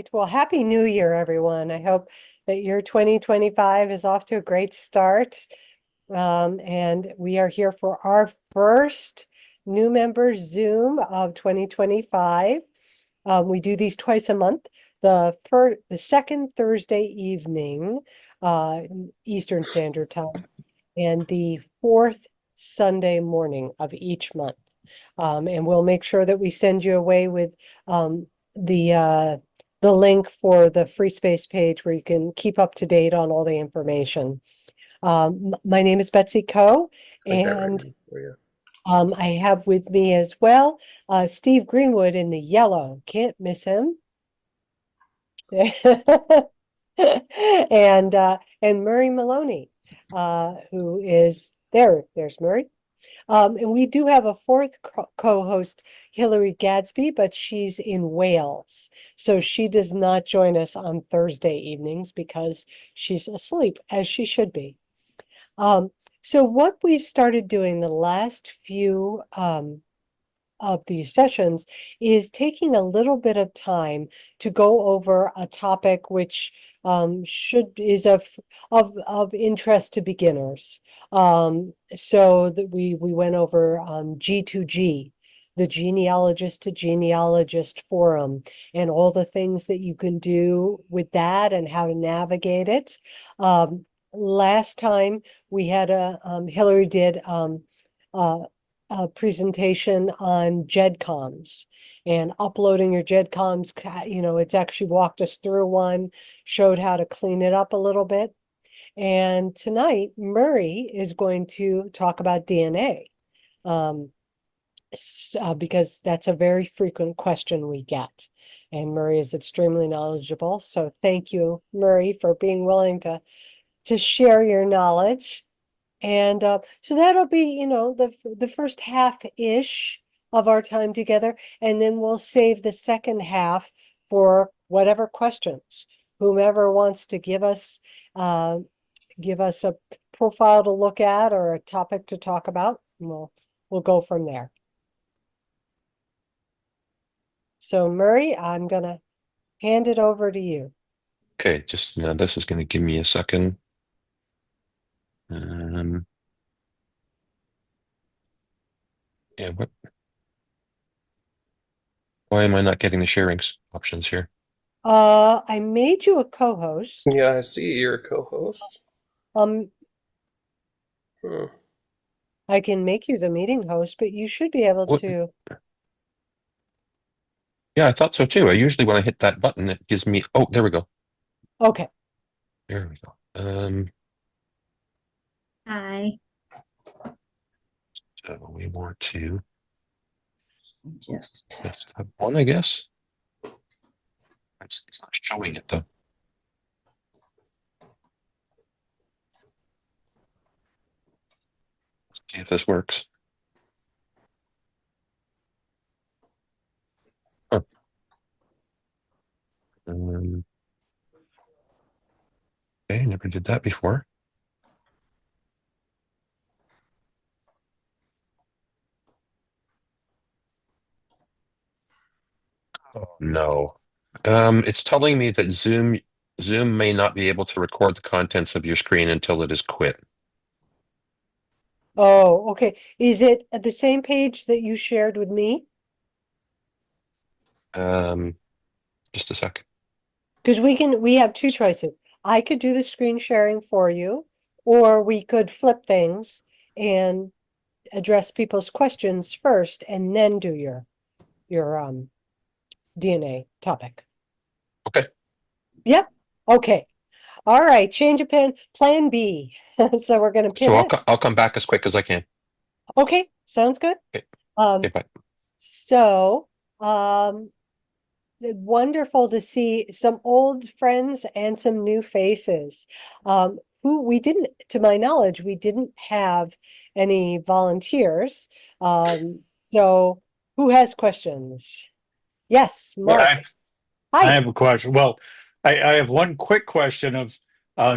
right. Well, Happy New Year, everyone. I hope that your 2025 is off to a great start. And we are here for our first new member Zoom of 2025. We do these twice a month. The second Thursday evening, Eastern Standard Time, and the fourth Sunday morning of each month. And we'll make sure that we send you away with the link for the free space page where you can keep up to date on all the information. My name is Betsy Ko, and I have with me as well Steve Greenwood in the yellow. Can't miss him. And Murray Maloney, who is there. There's Murray. And we do have a fourth co-host, Hillary Gadsby, but she's in Wales. So she does not join us on Thursday evenings because she's asleep, as she should be. So what we've started doing the last few of these sessions is taking a little bit of time to go over a topic which is of interest to beginners. So that we went over G2G, the genealogist to genealogist forum, and all the things that you can do with that and how to navigate it. Last time we had Hillary did a presentation on GEDCOMs and uploading your GEDCOMs. It's actually walked us through one, showed how to clean it up a little bit. And tonight, Murray is going to talk about DNA because that's a very frequent question we get. And Murray is extremely knowledgeable. So thank you, Murray, for being willing to share your knowledge. And so that'll be, the first half-ish of our time together. And then we'll save the second half for whatever questions, whomever wants to give us a profile to look at or a topic to talk about. We'll go from there. So Murray, I'm going to hand it over to you. Okay, just now this is going to give me a second. Yeah, why am I not getting the sharing options here? I made you a co-host. Yeah, I see you're a co-host. I can make you the meeting host, but you should be able to. Yeah, I thought so too. Usually when I hit that button, it gives me, oh, there we go. Okay. There we go. Hi. So we want to Just have one, I guess. It's not showing it though. Let's see if this works. Huh. Okay, never did that before. Oh, no. It's telling me that Zoom may not be able to record the contents of your screen until it is quit. Oh, okay. Is it at the same page that you shared with me? Just a second. Because we have two choices. I could do the screen sharing for you, or we could flip things and address people's questions first and then do your DNA topic. Okay. Yep. Okay. All right. Change of plan B. So we're going to pivot. So I'll come back as quick as I can. Okay. Sounds good. Okay. Okay, bye. So, wonderful to see some old friends and some new faces. Who we didn't, to my knowledge, we didn't have any volunteers. So who has questions? Yes, Mark. I have a question. Well, I have one quick question of,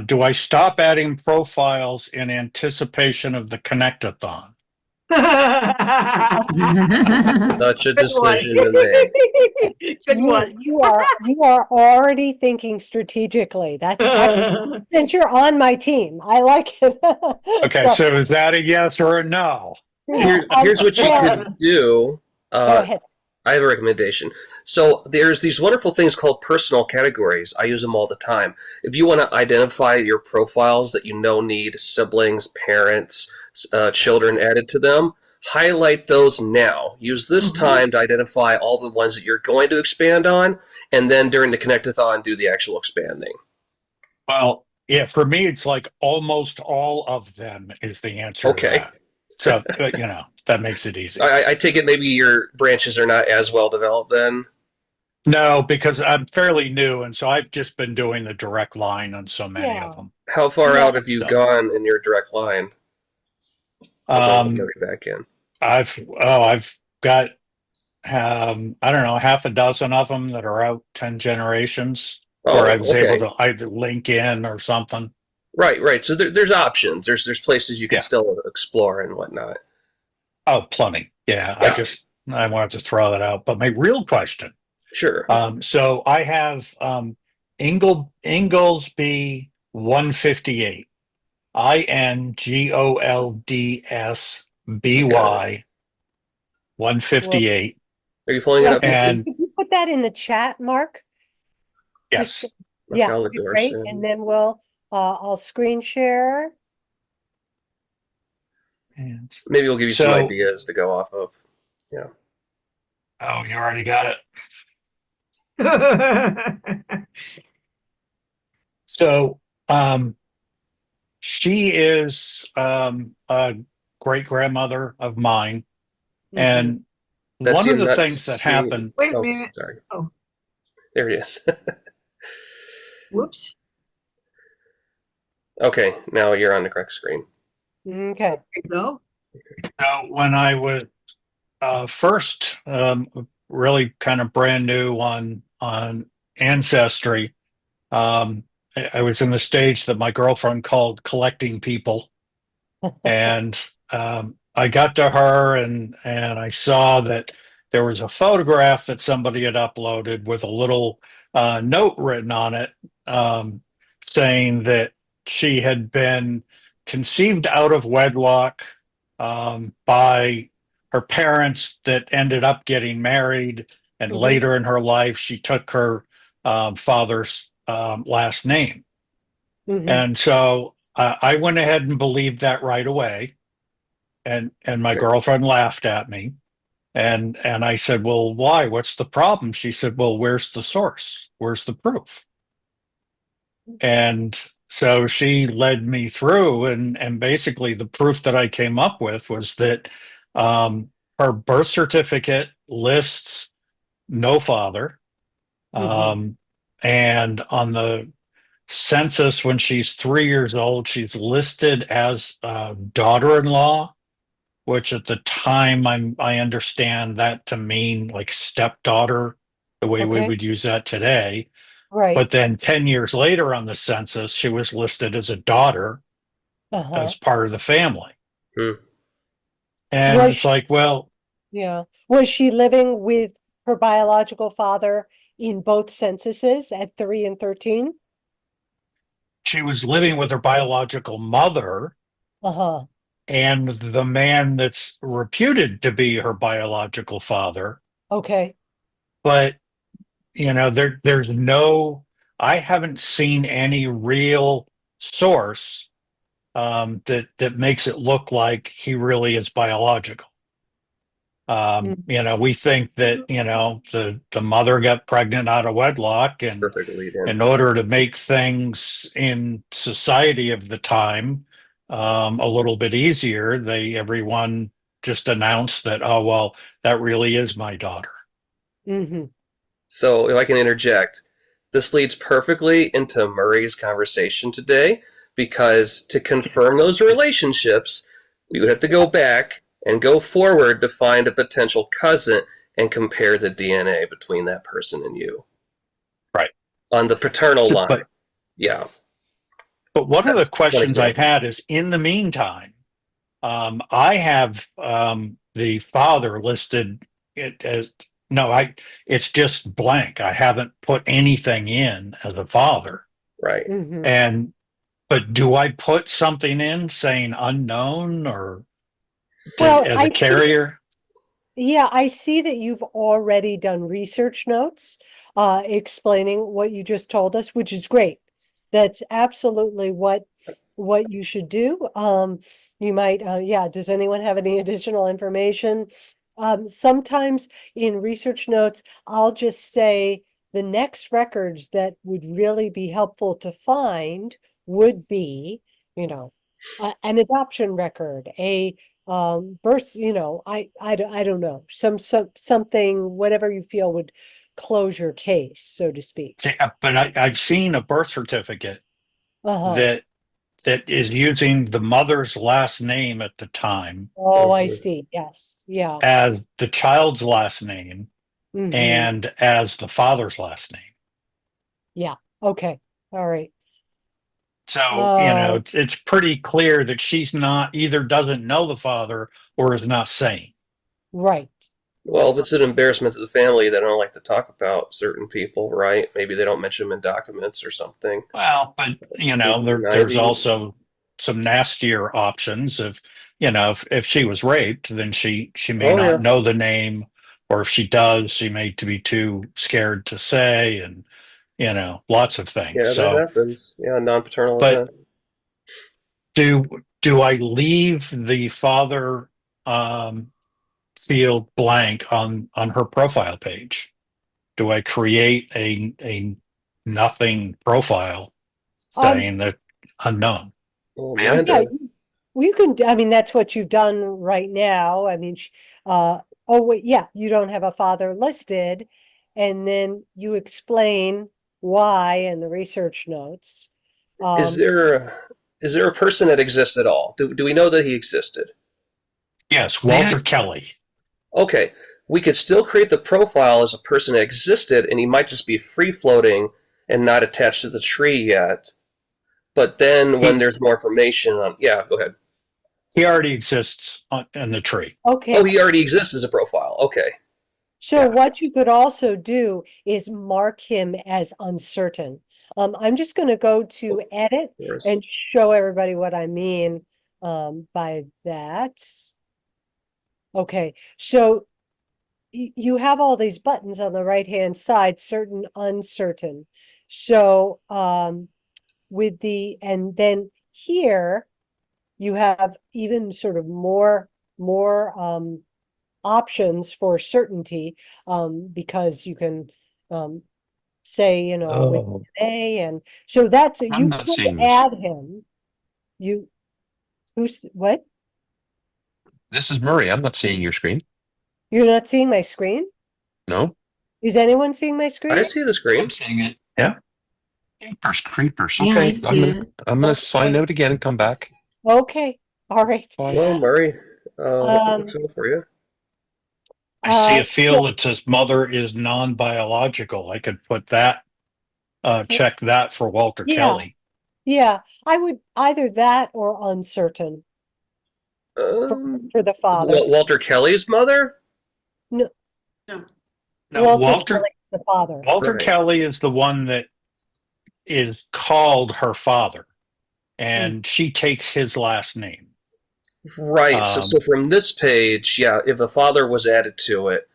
do I stop adding profiles in anticipation of the Connect-a-thon? Such a Good one. decision to make. Good one. You are already thinking strategically. That's excellent. Since you're on my team, I like it. Okay, so is that a yes or a no? Here's what you well, could do. go ahead. I have a recommendation. So there's these wonderful things called personal categories. I use them all the time. If you want to identify your profiles that you know need siblings, parents, children added to them, highlight those now. Use this time to identify all the ones that you're going to expand on, and then during the Connect-a-thon, do the actual expanding. Well, yeah, for me, it's like almost all of them is the answer to Okay. that. So, that makes it easy. I take it maybe your branches are not as well developed then? No, because I'm fairly new, and so I've just been doing the direct line on so many of them. How far Yeah. out have you gone in your direct line? Back in. I've got I don't know, half a dozen of them that are out 10 generations where I was able to either link in or something. Right. So there's options. There's places you can still explore and whatnot. Oh, plenty. Yeah. I wanted to throw that out. But my real question. Sure. So I have Inglesby 158. INGOLDSBY 158. Are you pulling it up? And Can you put that in the chat, Mark? yes. Yeah, great. And then I'll screen share. Maybe we'll give you some ideas to go off of. Yeah. Oh, you already got it. So, she is a great grandmother of mine, and one of the things that happened. Wait a minute. Sorry. Oh, there it is. whoops. Okay, now you're on the correct screen. Okay. There you go. Now, when I was first really kind of brand new on Ancestry, I was in the stage that my girlfriend called collecting people, and I got to her and I saw that there was a photograph that somebody had uploaded with a little note written on it, saying that she had been conceived out of wedlock by her parents that ended up getting married, and later in her life she took her father's last name. And so I went ahead and believed that right away, and my girlfriend laughed at me, and I said, well, why, what's the problem? She said, well, where's the source, where's the proof? And so she led me through, and basically the proof that I came up with was that her birth certificate lists no father, and on the census when she's 3 years old, she's listed as daughter-in-law, which at the time I understand that to mean like stepdaughter, the way we would use that today. Right. But then 10 years later on the census, she was listed as a daughter as part of the family. And it's like, well, yeah. Was she living with her biological father in both censuses at 3 and 13? she was living with her biological mother and the man that's reputed to be her biological father. Okay. But there's no, I haven't seen any real source that makes it look like he really is biological. We think that the mother got pregnant out of wedlock, and in order to make things in society of the time a little bit easier, everyone just announced that, oh well, that really is my daughter. So if I can interject, this leads perfectly into Murray's conversation today, because to confirm those relationships, we would have to go back and go forward to find a potential cousin and compare the DNA between that person and you. Right. On the paternal line. But one of the questions I had is, in the meantime, I have the father listed it as no, it's just blank. I haven't put anything in as a father. Right. Mhm. And but do I put something in saying unknown or Well, as a I see. carrier? Yeah, I see that you've already done research notes explaining what you just told us, which is great. That's absolutely what you should do. You might, yeah, does anyone have any additional information? Sometimes in research notes, I'll just say the next records that would really be helpful to find would be, you know, an adoption record, a birth, I don't know, something, whatever you feel would close your case, so to speak. Yeah, but I've seen a birth certificate Uh-huh. that is using the mother's last name at the time Oh, I Mhm. see. Yes. Yeah. as the child's last name Mm-hmm. and as the father's last name. Yeah. Okay. All right. So, Uh, it's pretty clear that she's not either doesn't know the father or is not saying. right. Well, Right. if it's an embarrassment to the family, they don't like to talk about certain people, right? Maybe they don't mention them in documents or something. Well, but there's 90. also some nastier options. If she was raped, then she may Oh, not yeah. know the name, or if she does, she may be too scared to say, and lots of things. Yeah, that So, happens. Yeah, non-paternal but intent. do do I leave the father um, field blank on her profile page? Do I create a nothing profile Um, saying that unknown? Well, May I? yeah, Amanda, you can, I mean, that's what you've done right now. I mean, oh, wait, yeah, you don't have a father listed. And then you explain why in the research notes. is Um, there a, is there a person that exists at all? Do we know that he existed? Yes, May I? Walter Kelly. Okay, we could still create the profile as a person that existed, and he might just be free floating and not attached to the tree yet. But then when He there's more information on, yeah, go ahead. he already exists in the tree. Oh, okay. he already exists as a profile. Okay, So Yeah. what you could also do is mark him as uncertain. I'm just going to go to edit where's and show everybody what I mean by that. Okay, so you have all these buttons on the right-hand side, certain, uncertain. So and then here you have even sort of more options for certainty, because you can say, with Oh, A, and so that's, I'm you not could seeing this. add him. You, what? This is Murray. I'm not seeing your screen. You're not seeing my screen? No, Is anyone seeing my I screen? see the screen. I'm seeing it. yeah. Creepers, creepers. Yeah, I Okay, see it. I'm gonna sign Okay, out again and come back. okay, all right. Bye. Well, Murray, what can I Um, do for you? I see a so, field that says mother is non-biological. I could put that, check that for Walter yeah, Kelly. yeah, I would either that or uncertain for, Um, for the father. Walter Kelly's mother. No, No. No, Walter Kelly is the father. Walter Right. Kelly is the one that is called her father, Mm. and she takes his last name. Right. So from this page, yeah, if a father was added to it,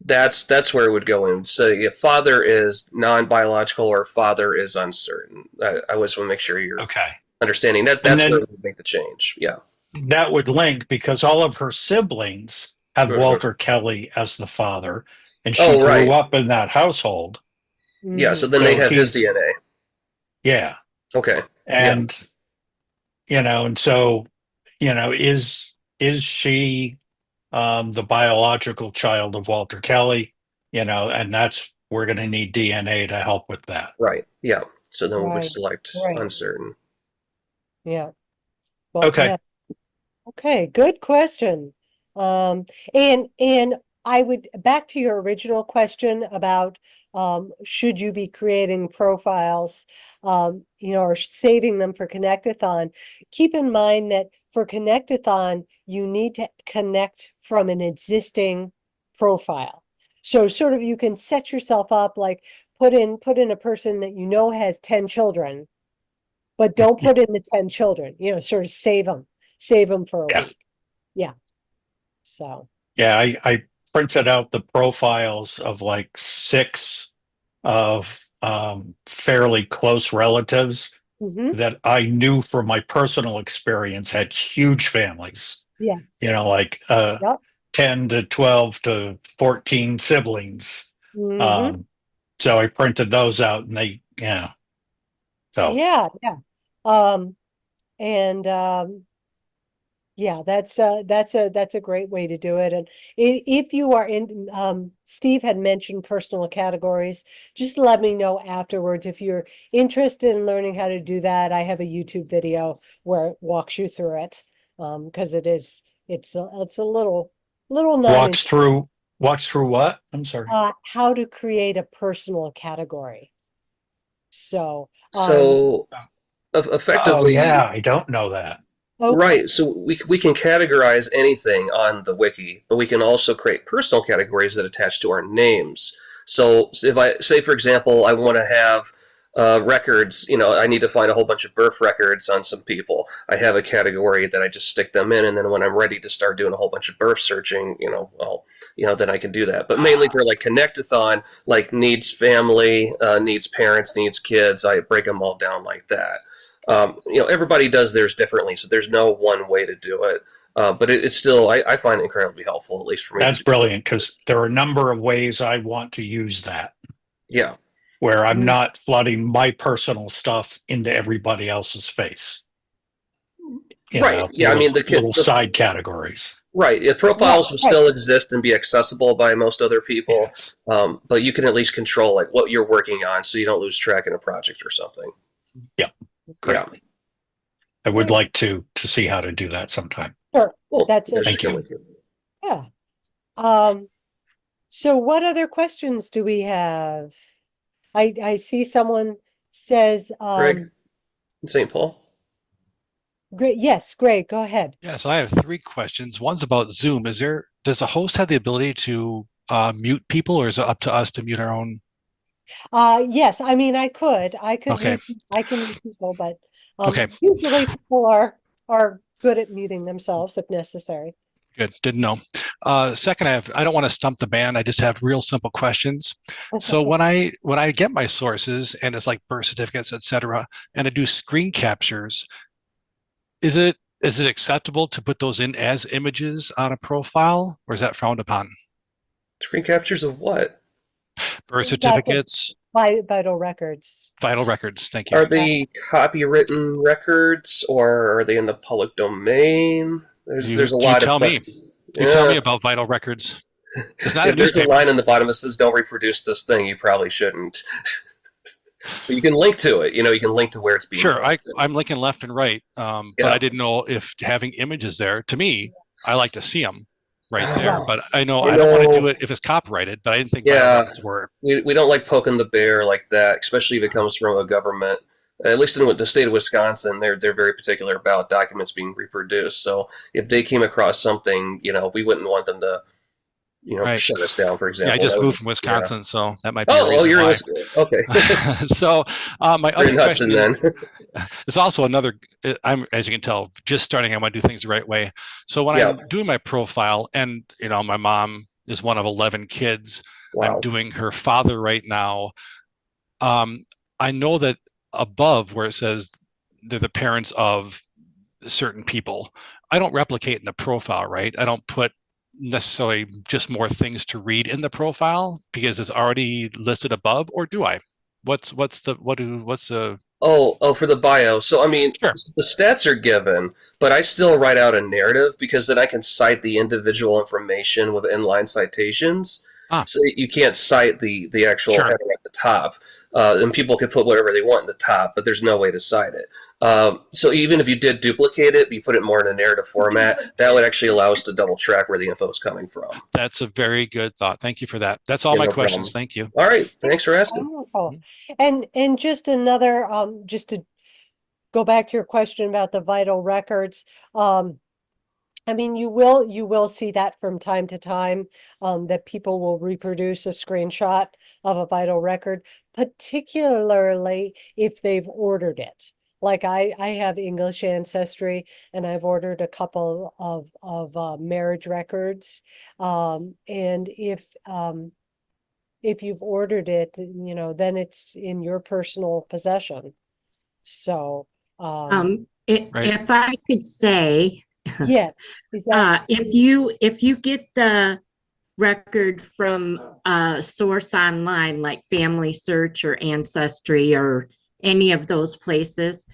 that's where it would go in. So if father is non-biological or father is uncertain, I just want to make sure you're Okay. understanding that. And That's where then we would make the change. Yeah. that would link because all of her siblings have Mhm. Walter Kelly as the father, and she Oh, grew right. up in that household. Yeah. So Mhm. then they So have his he's, DNA. yeah. Okay. Yeah. And, and so, is she the biological child of Walter Kelly? And we're going to need DNA to help with that. Right. Yeah. So then we would Right, select right, uncertain. yeah. Well, Okay. yeah. Okay, good question. And I would, back to your original question about should you be creating profiles, or saving them for Connectathon. Keep in mind that for Connectathon, you need to connect from an existing profile. So sort of you can set yourself up, like put in a person that you know has 10 children, but don't put in the 10 children, sort of save them for a Yeah. week. Yeah. So. Yeah, I printed out the profiles of like 6 of fairly close relatives Mhm. that I knew from my personal experience had huge families. Yes. Like Yep. 10 to 12 to 14 siblings. Mhm. So I printed those out, and so Yeah. And yeah, that's a great way to do it. And if you are in, Steve had mentioned personal categories, just let me know afterwards if you're interested in learning how to do that. I have a YouTube video where it walks you through it, because it's a little walks non through what? I'm sorry. how to create a personal category. So, So Oh effectively, yeah, I don't know that. okay. right. So we can categorize anything on the wiki, but we can also create personal categories that attach to our names. So if I say, for example, I want to have records, I need to find a whole bunch of birth records on some people. I have a category that I just stick them in, and then when I'm ready to start doing a whole bunch of birth searching, then I can do that. But mainly for like Connectathon, like needs family, needs parents, needs kids, I break them all down like that. Everybody does theirs differently, so there's no one way to do it. But it's still, I find it incredibly helpful, at least for me. That's brilliant, because there are a number of ways I want to use that, Yeah. where I'm not flooding my personal stuff into everybody else's space. Right. Yeah. I mean, little side categories. Right. If profiles will still exist and be accessible by most other people, Yes. but you can at least control like what you're working on, so you don't lose track in a project or something. Yeah. Great. Yeah. I would like to see how to do that sometime. Sure. Well, That's it. Thank you. Yeah. So what other questions do we have? I see someone says, Greg, in St. Paul. great. Yes, great. Go ahead. Yes, I have 3 questions. One's about Zoom. Does the host have the ability to mute people, or is it up to us to mute our own? Yes, I mean, I could Okay. mute people, but Okay. usually people are good at muting themselves if necessary. Good. Didn't know. Second, I don't want to stump the band. I just have real simple questions. So when I get my sources, and it's like birth certificates, etc., and I do screen captures, is it acceptable to put those in as images on a profile, or is that frowned upon? Screen captures of what? Birth certificates, Vital records. vital records. Thank you. Are they copywritten records, or are they in the public domain? There's a lot of tell me. questions. You tell me about vital records. It's not a If there's a newspaper. line in the bottom that says "Don't reproduce this thing," you probably shouldn't. But you can link to it. You can link to where it's being. Sure, posted. I'm linking left and right, but Yeah. I didn't know if having images there. To me, I like to see them right there. Right. But I know I don't want to do it if it's copyrighted. But I didn't think vital Yeah. records were. We don't like poking the bear like that, especially if it comes from a government. At least in the state of Wisconsin, they're very particular about documents being reproduced. So if they came across something, we wouldn't want them to, Right. shut us down. For example. Yeah, I just That moved would- from Wisconsin, so that might be a Oh, reason you're in why. Wisconsin. Okay. So my You're other nuts, question and then. is also another. I'm, as you can tell, just starting. I want to do things the right way. So when Yeah. I'm doing my profile, and my mom is one of 11 kids. Wow. I'm doing her father right now. I know that above where it says they're the parents of certain people, I don't replicate in the profile, right? I don't put necessarily just more things to read in the profile because it's already listed above, or do I? What's the Oh, for the bio. So, I mean, Sure. the stats are given, but I still write out a narrative because then I can cite the individual information with inline citations. Ah. So you can't cite the actual Sure. header at the top, and people can put whatever they want in the top, but there's no way to cite it. So even if you did duplicate it, you put it more in a narrative format, that would actually allow us to double track where the info is coming from. That's a very good thought. Thank you for that. That's all Yeah, my no questions. problem. Thank you. All right, thanks for asking. Wonderful. And just another, just to go back to your question about the vital records, I mean, you will see that from time to time, that people will reproduce a screenshot of a vital record, particularly if they've ordered it. Like I have English Ancestry, and I've ordered a couple of marriage records. And if you've ordered it, you know, then it's in your personal possession. So, Right. If I could say, yes, is that, if you get the record from a source online like Family Search or Ancestry or any of those places,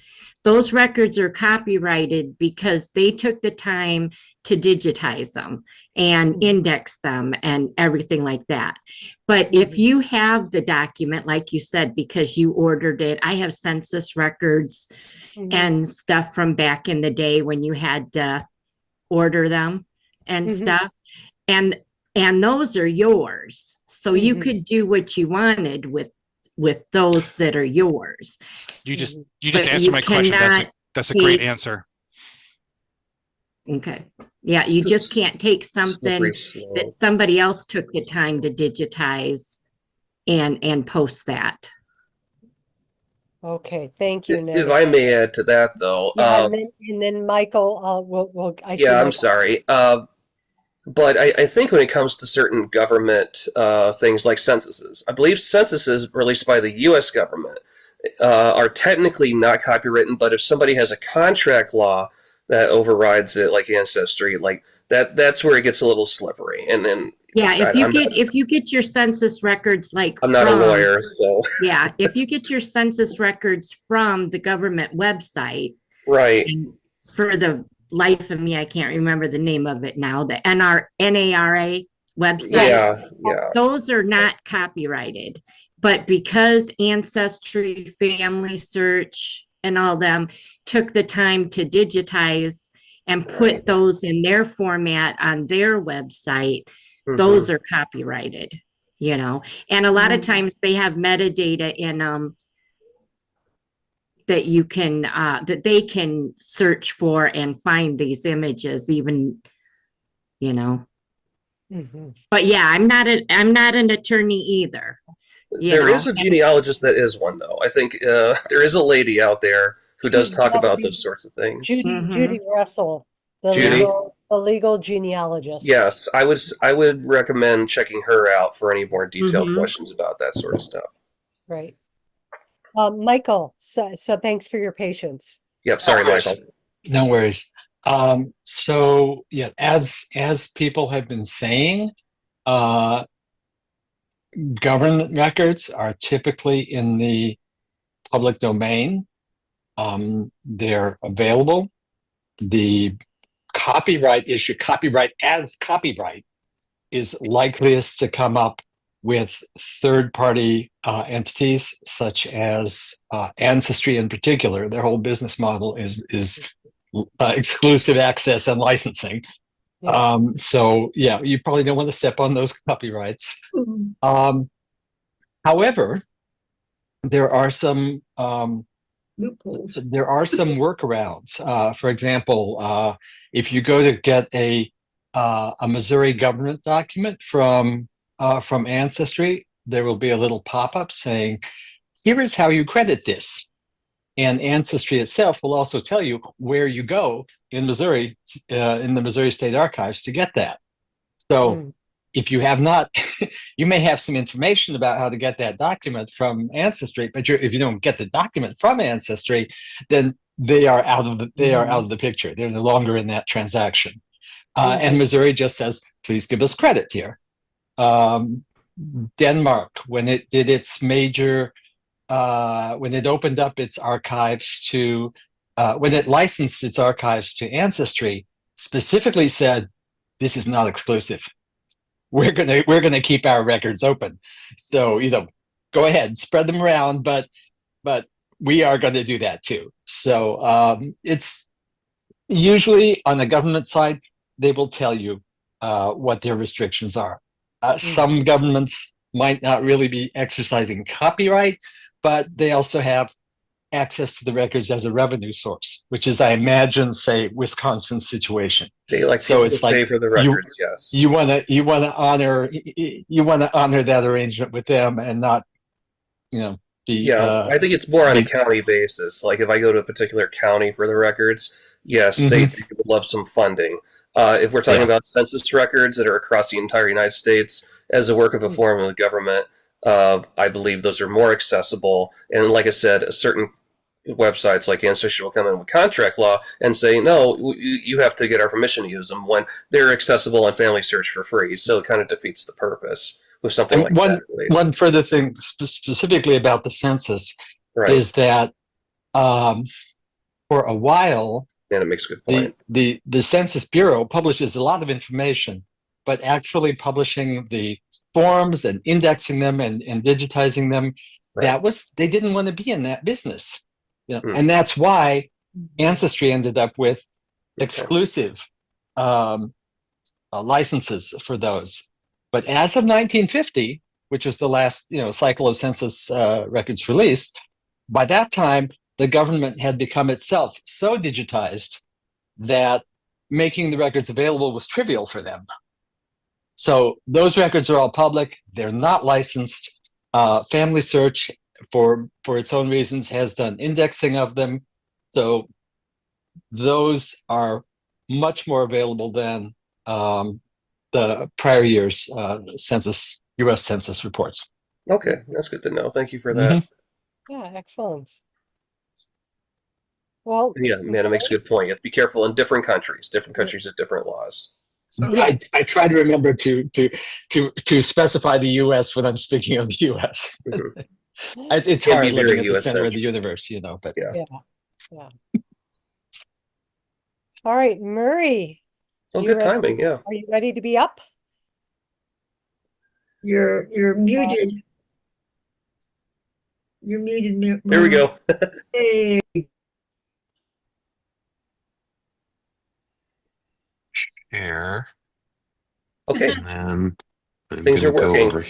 those records are copyrighted because they took the time to digitize them and index them and everything like that. But if you have the document, like you said, because you ordered it, I have census records and stuff from back in the day when you had to order them and stuff. And those are yours. So you could do what you wanted with those that are yours. You just But answered you my question. cannot That's a great take- answer. Okay. Yeah, you just can't take something Slippery slope. that somebody else took the time to digitize and post that. okay, thank you, Ned. If I may add to that, though, Yeah, and then Michael, I see yeah, I'm Michael. sorry. But I think when it comes to certain government things like censuses, I believe censuses released by the U.S. government are technically not copywritten, but if somebody has a contract law that overrides it, like Ancestry, like that's where it gets a little slippery. And then Yeah, if you get your census records like I'm not a from- lawyer, so Yeah, if you get your census records from the government website, right. and for the life of me, I can't remember the name of it now, the NARA website. Yeah. Those are not copyrighted, but because Ancestry, Family Search, and all them took the time to digitize and put those in their format on their website, those are copyrighted, you know. And a lot of times they have metadata in that you can that they can search for and find these images, even, you know. But yeah, I'm not an attorney either. There is a genealogist that is one, though. I think there is a lady out there who does talk about those sorts of things. Judy Russell, the Judy? legal genealogist. Yes, I would recommend checking her out for any more detailed questions about that sort of stuff. Right. Michael, so thanks for your patience. Yep, sorry, Michael. No worries. So yeah, as people have been saying, government records are typically in the public domain. They're available. The copyright issue, copyright as copyright, is likeliest to come up with third-party entities such as Ancestry in particular. Their whole business model is exclusive access and licensing. Yeah. So yeah, you probably don't want to step on those copyrights. However, there are some workarounds. For example, if you go to get a Missouri government document from Ancestry, there will be a little pop-up saying, "Here is how you credit this." And Ancestry itself will also tell you where you go in Missouri, in the Missouri State Archives, to get that. So if you have not, you may have some information about how to get that document from Ancestry, but if you don't get the document from Ancestry, then they are out of the picture. They're no longer in that transaction. And Missouri just says, "Please give us credit here." Denmark, when it did its major, when it opened up its archives to, when it licensed its archives to Ancestry, specifically said, "This is not exclusive. We're gonna keep our records open." So, you know, go ahead, spread them around, but we are going to do that too. So it's usually on the government side, they will tell you what their restrictions are. Some governments might not really be exercising copyright, but they also have access to the records as a revenue source, which is, I imagine, say, Wisconsin's situation. They like So people it's to pay like for the records. Yes. you want to honor that arrangement with them and not, be Yeah, I think it's more on a county basis. Like if I go to a particular county for the records, yes, they would love some funding. If we're talking about census records that are across the entire United States as a work of a form of the government, I believe those are more accessible. And like I said, certain websites like Ancestry will come in with contract law and say, no, you have to get our permission to use them when they're accessible on Family Search for free. So it kind of defeats the purpose with something like that. One further thing specifically about the census is that for a while, and it makes a good point. The Census Bureau publishes a lot of information, but actually publishing the forms and indexing them and digitizing them, they didn't want to be in that business. And that's why Ancestry ended up with exclusive licenses for those. But as of 1950, which was the last cycle of census records released, by that time the government had become itself so digitized that making the records available was trivial for them. So those records are all public. They're not licensed. Family Search, for its own reasons, has done indexing of them. So those are much more available than the prior year's U.S. Census reports. Okay, that's good to know. Thank you for that. Yeah, excellent. Well, yeah, man, it makes a good point. You have to be careful in different countries. Different countries have different laws. I try to remember to specify the U.S. when I'm speaking of the U.S. It's hard living at the center of the universe, but yeah. All right, Murray. Oh, good timing. Yeah. Are you ready to be up? You're muted. You're muted, Murray. There we go. Hey. Share. Okay. And then Things are working. over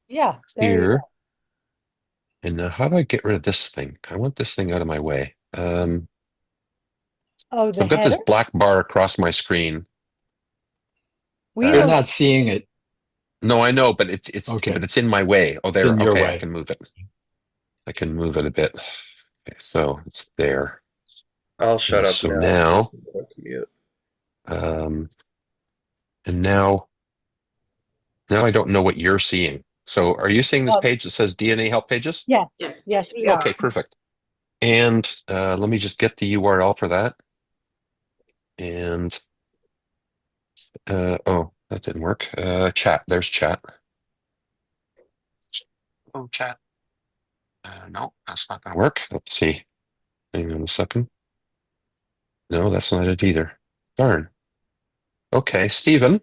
Yeah. here. And now how do I get rid of this thing? I want this thing out of my way. So I've got this black bar across my screen. You're not seeing it. No, I know, but it's okay. But it's in my way. Oh, there. Okay, I can move it. I can move it a bit. Okay, so it's there. I'll shut up so now. And now I don't know what you're seeing. So are you seeing this page that says DNA help pages? Yes. Yes. We are. Okay, perfect. And let me just get the URL for that. And oh, that didn't work. Chat. There's chat. Oh, chat. No, that's not going to work. Let's see. Hang on a second. No, that's not it either. Darn. Okay, Stephen.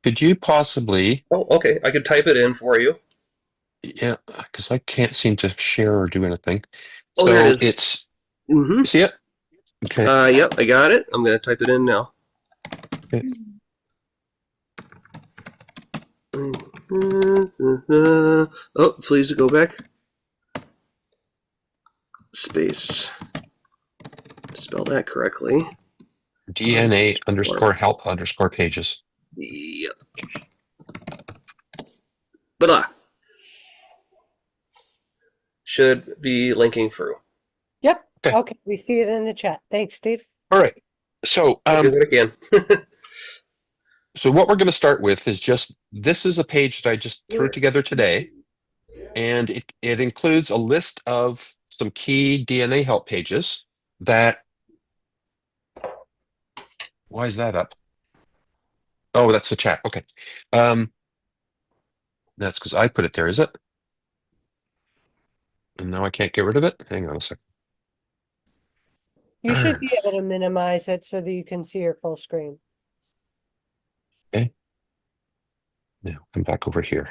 Could you possibly... Oh, okay. I could type it in for you. Yeah, because I can't seem to share or do anything. Oh, so there it is. It's... Mm-hmm. See it? Okay. Yep, I got it. I'm going to type it in now. Okay. Oh, please go back. Space. Spell that correctly. DNA _help _pages. Yep. Blah. Should be linking through. Yep. Okay. We see it in the chat. Thanks, Steve. All right. So do it again. So what we're going to start with is this is a page that I just threw together today, and it includes a list of some key DNA help pages that. Why is that up? Oh, that's the chat. Okay. That's because I put it there, is it? And now I can't get rid of it? Hang on a second. You should be able to minimize it so that you can see your full screen. Okay. Now come back over here.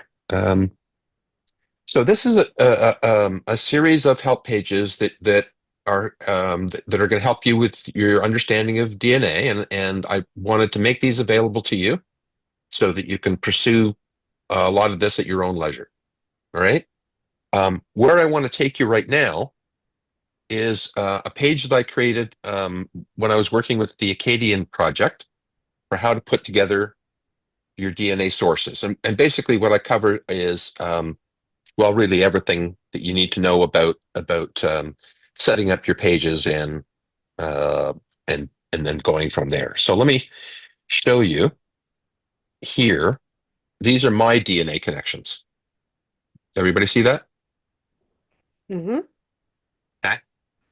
So this is a series of help pages that are going to help you with your understanding of DNA, and I wanted to make these available to you so that you can pursue a lot of this at your own leisure. All right. Where I want to take you right now is a page that I created when I was working with the Acadian Project for how to put together your DNA sources. And basically what I cover is, well, really everything that you need to know about setting up your pages uh, and then going from there. So let me show you here. These are my DNA connections. Everybody see that? Mm-hmm. Okay.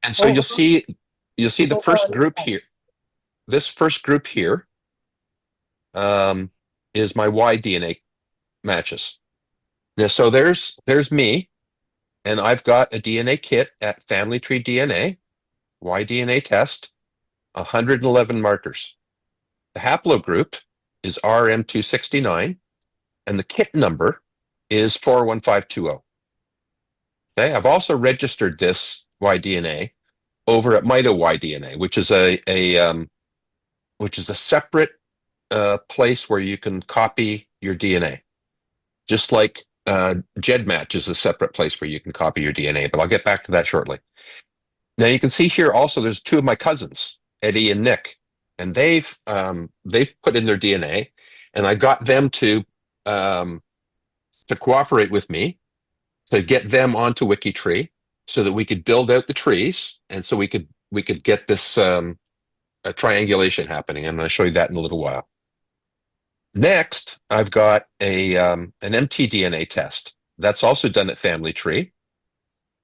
And so Oh, you'll see the hold first on. group here. This first group here is my Y DNA matches. Now, so there's me, and I've got a DNA kit at Family Tree DNA, Y DNA test, 111 markers. The haplogroup is RM269, and the kit number is 41520. Okay, I've also registered this Y DNA over at MitoY DNA, which is a separate place where you can copy your DNA, just like GEDmatch is a separate place where you can copy your DNA. But I'll get back to that shortly. Now you can see here also there's two of my cousins, Eddie and Nick, and they've put in their DNA, and I got them to cooperate with me to get them onto WikiTree so that we could build out the trees, and so we could get this triangulation happening. I'm going to show you that in a little while. Next, I've got an mtDNA test that's also done at Family Tree.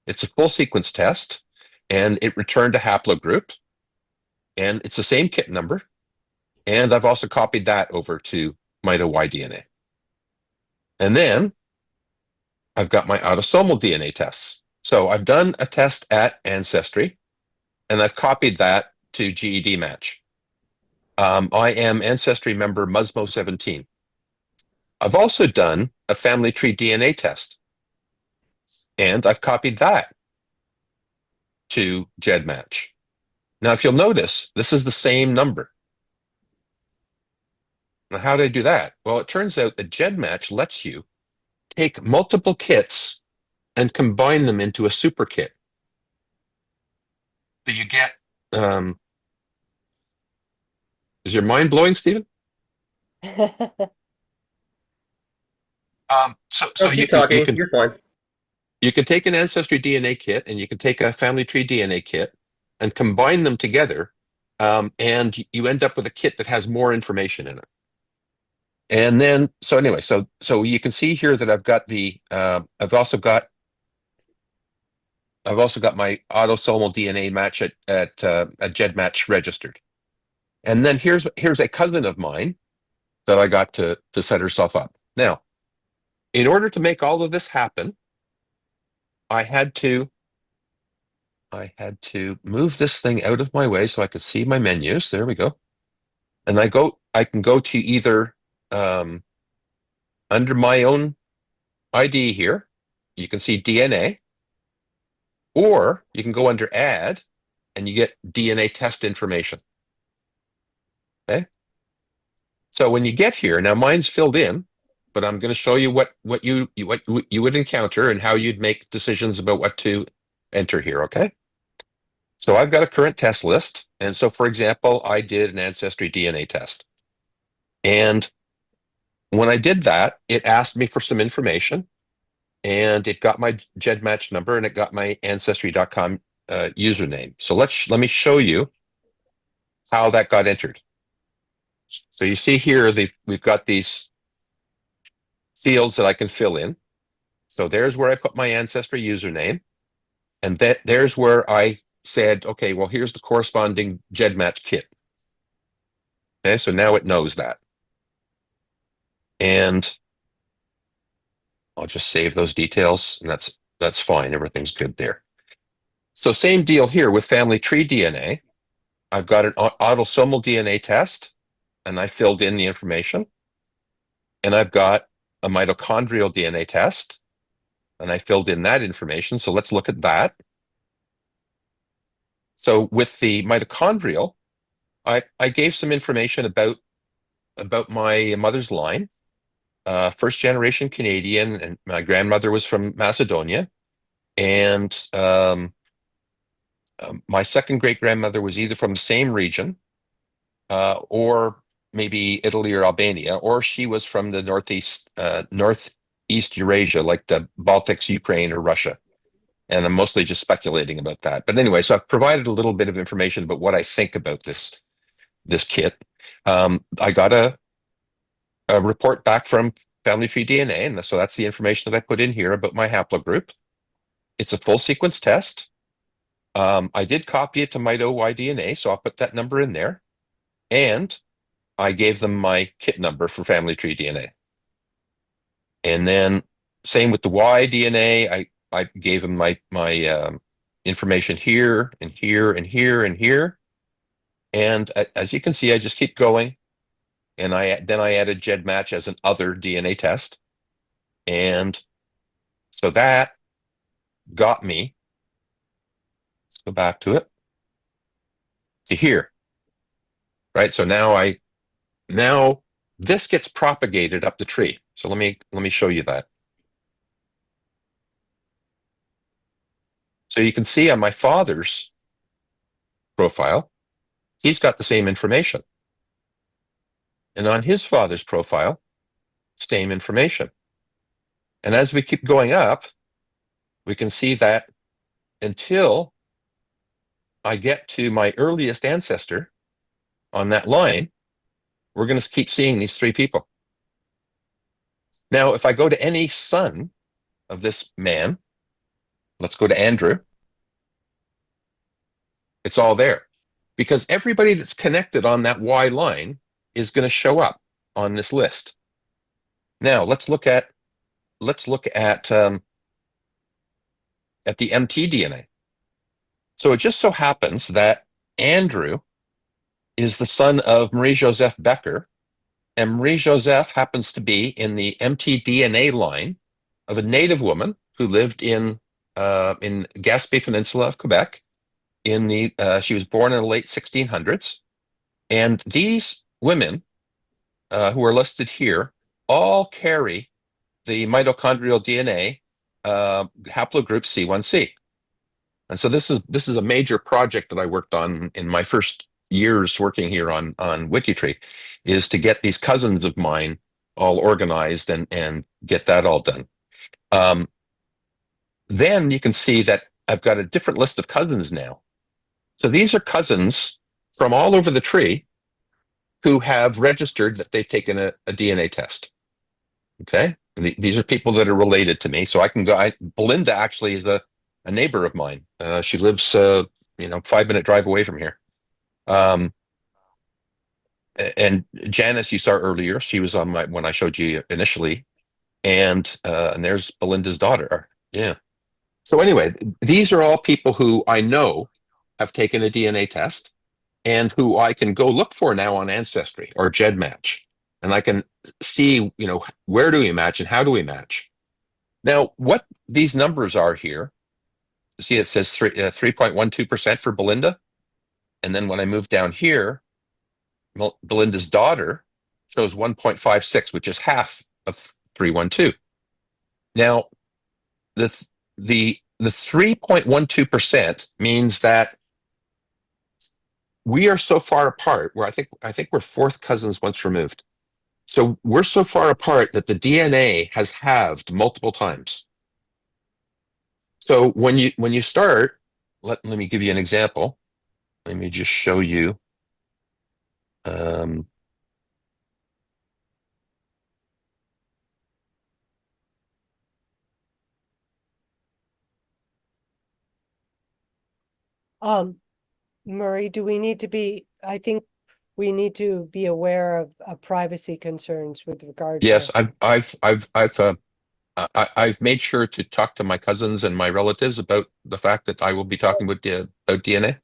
It's a full sequence test, and it returned a haplogroup, and it's the same kit number. And I've also copied that over to MitoY DNA. And then I've got my autosomal DNA tests. So I've done a test at Ancestry, and I've copied that to GEDmatch. I am Ancestry member Musmo17. I've also done a Family Tree DNA test, and I've copied that to GEDmatch. Now, if you'll notice, this is the same number. Now, how did I do that? Well, it turns out that GEDmatch lets you take multiple kits and combine them into a super kit. So you get, is your mind blowing, Stephen? So Keep talking. You're fine. You can take an Ancestry DNA kit and you can take a Family Tree DNA kit and combine them together, and you end up with a kit that has more information in it. And then, so anyway, so you can see here that I've got I've also got my autosomal DNA match at GEDmatch registered. And then here's a cousin of mine that I got to set herself up. Now, in order to make all of this happen, I had to move this thing out of my way so I could see my menus. There we go. And I can go to either under my own ID here, you can see DNA, or you can go under add and you get DNA test information. Okay. So when you get here, now mine's filled in, but I'm going to show you what you would encounter and how you'd make decisions about what to enter here. Okay. So I've got a current test list. And so, for example, I did an Ancestry DNA test. And when I did that, it asked me for some information, and it got my GEDmatch number and it got my Ancestry.com username. So let me show you how that got entered. So you see here, we've got these fields that I can fill in. So there's where I put my Ancestry username. And there's where I said, okay, well, here's the corresponding GEDmatch kit. Okay, so now it knows that. And I'll just save those details, and that's fine. Everything's good there. So same deal here with Family Tree DNA. I've got an autosomal DNA test, and I filled in the information. And I've got a mitochondrial DNA test, and I filled in that information. So let's look at that. So with the mitochondrial, I gave some information about my mother's line. First generation Canadian, and my grandmother was from Macedonia. And my second great grandmother was either from the same region, or maybe Italy or Albania, or she was from the northeast Eurasia, like the Baltics, Ukraine, or Russia. And I'm mostly just speculating about that. But anyway, so I've provided a little bit of information about what I think about this kit. I got a report back from Family Tree DNA, and so that's the information that I put in here about my haplogroup. It's a full sequence test. I did copy it to mito-Y-DNA, so I'll put that number in there. And I gave them my kit number for Family Tree DNA. And then same with the Y-DNA, I gave them my information here and here and here and here. And as you can see, I just keep going. And then I added GEDmatch as an other DNA test. And so that got me, let's go back to it, to here. Right? So now this gets propagated up the tree. So let me show you that. So you can see on my father's profile, he's got the same information. And on his father's profile, same information. And as we keep going up, we can see that until I get to my earliest ancestor on that line, we're going to keep seeing these three people. Now, if I go to any son of this man, let's go to Andrew, it's all there. Because everybody that's connected on that Y line is going to show up on this list. Now, let's look at the mtDNA. So it just so happens that Andrew is the son of Marie-Joseph Becker, and Marie-Joseph happens to be in the mtDNA line of a native woman who lived in Gaspé Peninsula of Quebec. She was born in the late 1600s, and these women who are listed here all carry the mitochondrial DNA haplogroup C1c. And so this is a major project that I worked on in my first years working here on WikiTree, is to get these cousins of mine all organized and get that all done. Then you can see that I've got a different list of cousins now. So these are cousins from all over the tree who have registered that they've taken a DNA test. Okay, and these are people that are related to me, so I can go. Belinda actually is a neighbor of mine. She lives 5-minute drive away from here. And Janice, you saw earlier, she was on when I showed you initially, and there's Belinda's daughter. Yeah. So anyway, these are all people who I know have taken a DNA test, and who I can go look for now on Ancestry or GEDmatch, and I can see, where do we match and how do we match. Now, what these numbers are here, see it says 3.12% for Belinda, and then when I move down here, Belinda's daughter shows 1.56, which is half of 312. Now, the 3.12% means that we are so far apart, where I think we're fourth cousins once removed. So we're so far apart that the DNA has halved multiple times. So when you start, let me give you an example. Let me just show you. Murray, I think we need to be aware of privacy concerns with regard Yes, to. I've made sure to talk to my cousins and my relatives about the fact that I will be talking about DNA.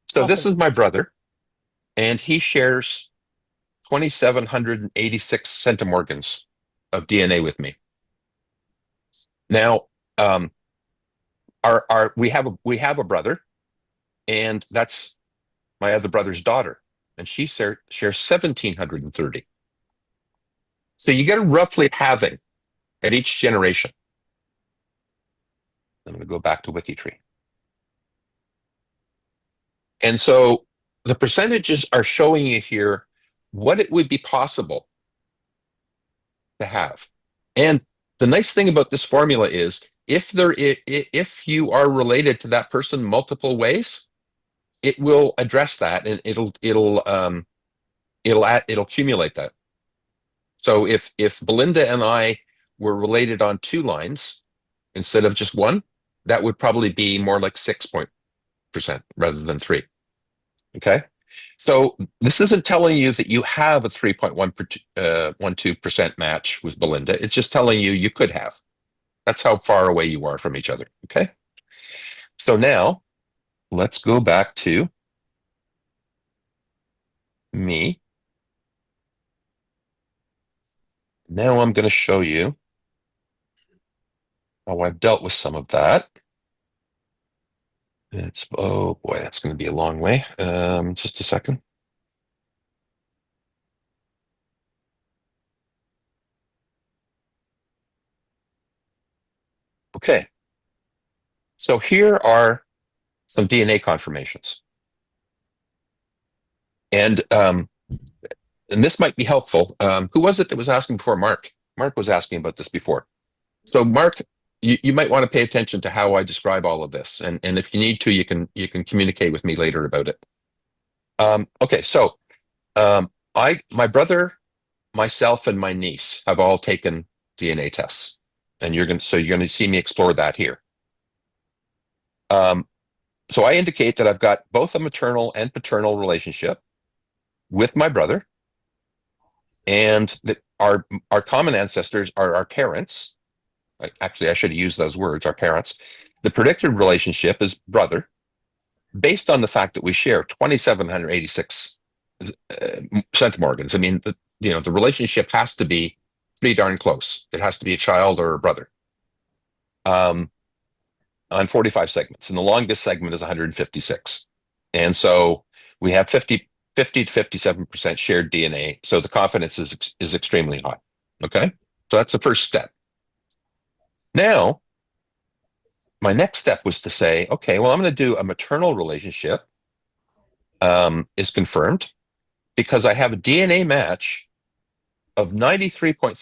So this Awesome. is my brother, and he shares 2,786 centimorgans of DNA with me. Now, we have a brother, and that's my other brother's daughter, and she shares 1,730. So you get a roughly halving at each generation. I'm going to go back to WikiTree. And so the percentages are showing you here what it would be possible to have. And the nice thing about this formula is if you are related to that person multiple ways, it will address that, and it'll accumulate that. So if Belinda and I were related on 2 lines instead of just 1, that would probably be more like 6% rather than 3. Okay, so this isn't telling you that you have a 3.12% match with Belinda. It's just telling you could have. That's how far away you are from each other. Okay, so now let's go back to me. Now I'm going to show you how I've dealt with some of that. Oh boy, that's going to be a long way. Just a second. Okay, so here are some DNA confirmations, and this might be helpful. Who was it that was asking before? Mark. Mark was asking about this before. So Mark, you might want to pay attention to how I describe all of this, and if you need to, you can communicate with me later about it. Okay, so my brother, myself, and my niece have all taken DNA tests, and you're going to see me explore that here. So I indicate that I've got both a maternal and paternal relationship with my brother, and that our common ancestors are our parents. Actually, I should have used those words, our parents. The predicted relationship is brother, based on the fact that we share 2,786 centimorgans. I mean, the relationship has to be pretty darn close. It has to be a child or a brother. On 45 segments, and the longest segment is 156. And so we have 50 to 57% shared DNA. So the confidence is extremely high. Okay, so that's the first step. Now, my next step was to say, okay, well, I'm going to do a maternal relationship is confirmed because I have a DNA match of 93.33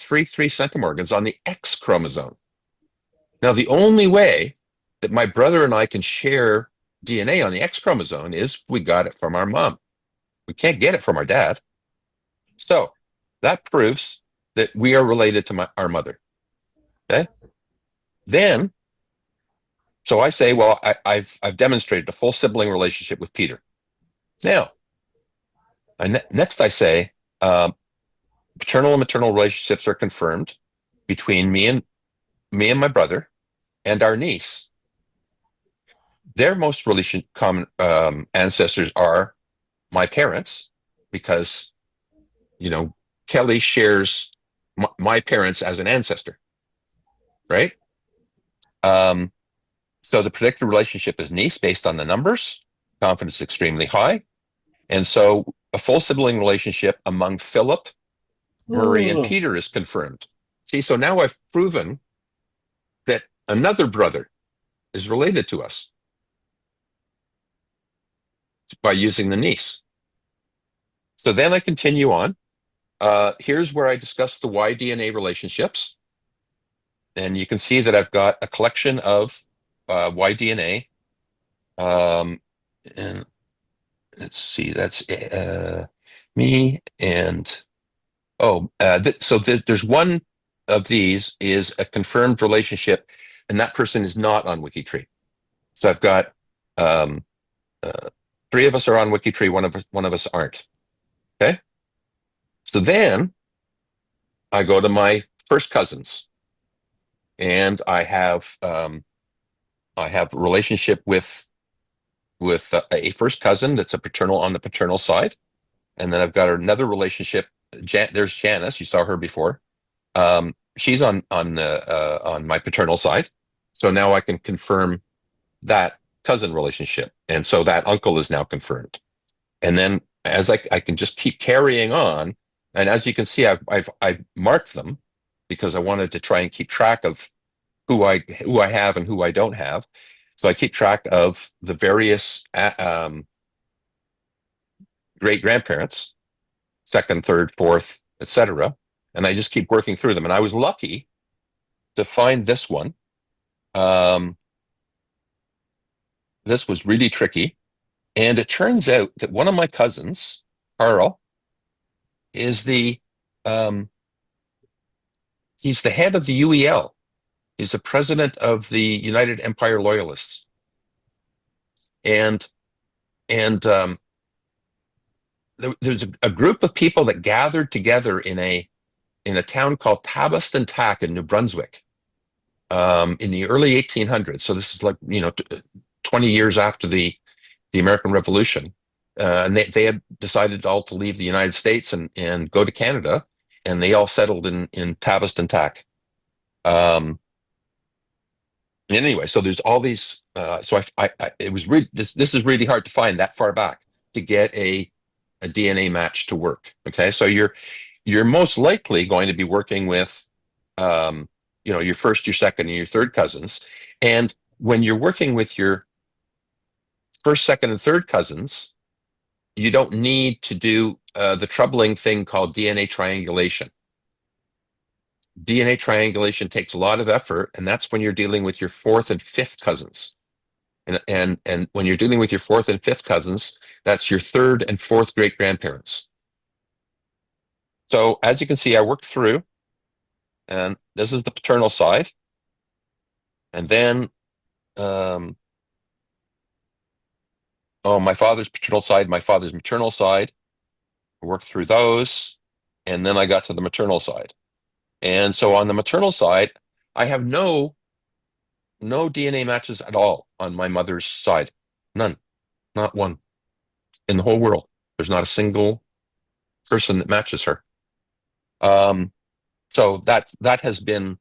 centimorgans on the X chromosome. Now, the only way that my brother and I can share DNA on the X chromosome is we got it from our mom. We can't get it from our dad. So that proves that we are related to our mother. Okay. Then, so I say, well, I've demonstrated a full sibling relationship with Peter. Now, next I say, paternal and maternal relationships are confirmed between me and my brother and our niece. Their most common ancestors are my parents, because Kelly shares my parents as an ancestor, right? So the predicted relationship is niece based on the numbers, confidence extremely high, and so a full sibling relationship among Philip, Murray, and Peter is confirmed. See, so now I've proven that another brother is related to us by using the niece. So then I continue on. Here's where I discuss the Y-DNA relationships. And you can see that I've got a collection of Y-DNA. And let's see, that's me. And so there's one of these is a confirmed relationship, and that person is not on WikiTree. So I've got 3 of us are on WikiTree, one of us aren't. Okay. So then I go to my first cousins, and I have a relationship with a first cousin that's a paternal on the paternal side, and then I've got another relationship. There's Janice. You saw her before. She's on my paternal side. So now I can confirm that cousin relationship. And so that uncle is now confirmed. And then as I can just keep carrying on. And as you can see, I've marked them because I wanted to try and keep track of who I have and who I don't have. So I keep track of the various great grandparents, second, third, fourth, etc. And I just keep working through them. And I was lucky to find this one. This was really tricky. And it turns out that one of my cousins, Carl, is he's the head of the UEL. He's the president of the United Empire Loyalists. And there's a group of people that gathered together in a town called Tavistock in New Brunswick in the early 1800s. So this is like 20 years after the American Revolution, and they had decided all to leave the United States and go to Canada, and they all settled in Tavistock. Anyway, so there's all these. So it was really this is really hard to find that far back to get a DNA match to work. Okay, so you're most likely going to be working with your first, your second, and your third cousins, and when you're working with your first, second, and third cousins, you don't need to do the troubling thing called DNA triangulation. DNA triangulation takes a lot of effort, and that's when you're dealing with your fourth and fifth cousins. And when you're dealing with your fourth and fifth cousins, that's your third and fourth great grandparents. So as you can see, I worked through, and this is the paternal side. And then, my father's paternal side, my father's maternal side. I worked through those, and then I got to the maternal side. And so on the maternal side, I have no DNA matches at all on my mother's side. None. Not one. In the whole world. There's not a single person that matches her. So that has been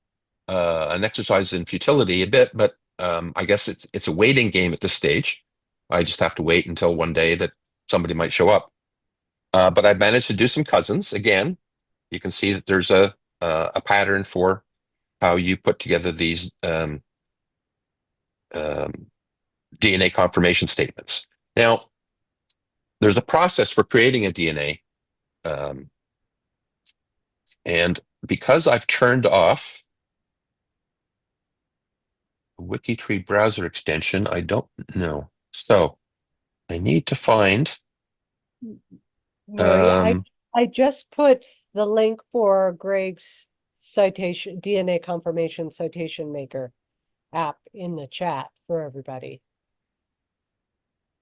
an exercise in futility a bit, but I guess it's a waiting game at this stage. I just have to wait until one day that somebody might show up. But I managed to do some cousins. Again, you can see that there's a pattern for how you put together these DNA confirmation statements. Now, there's a process for creating a DNA, and because I've turned off the WikiTree browser extension, I don't know. So I need to find. Mary, I just put the link for Greg's citation, DNA confirmation citation maker app in the chat for everybody.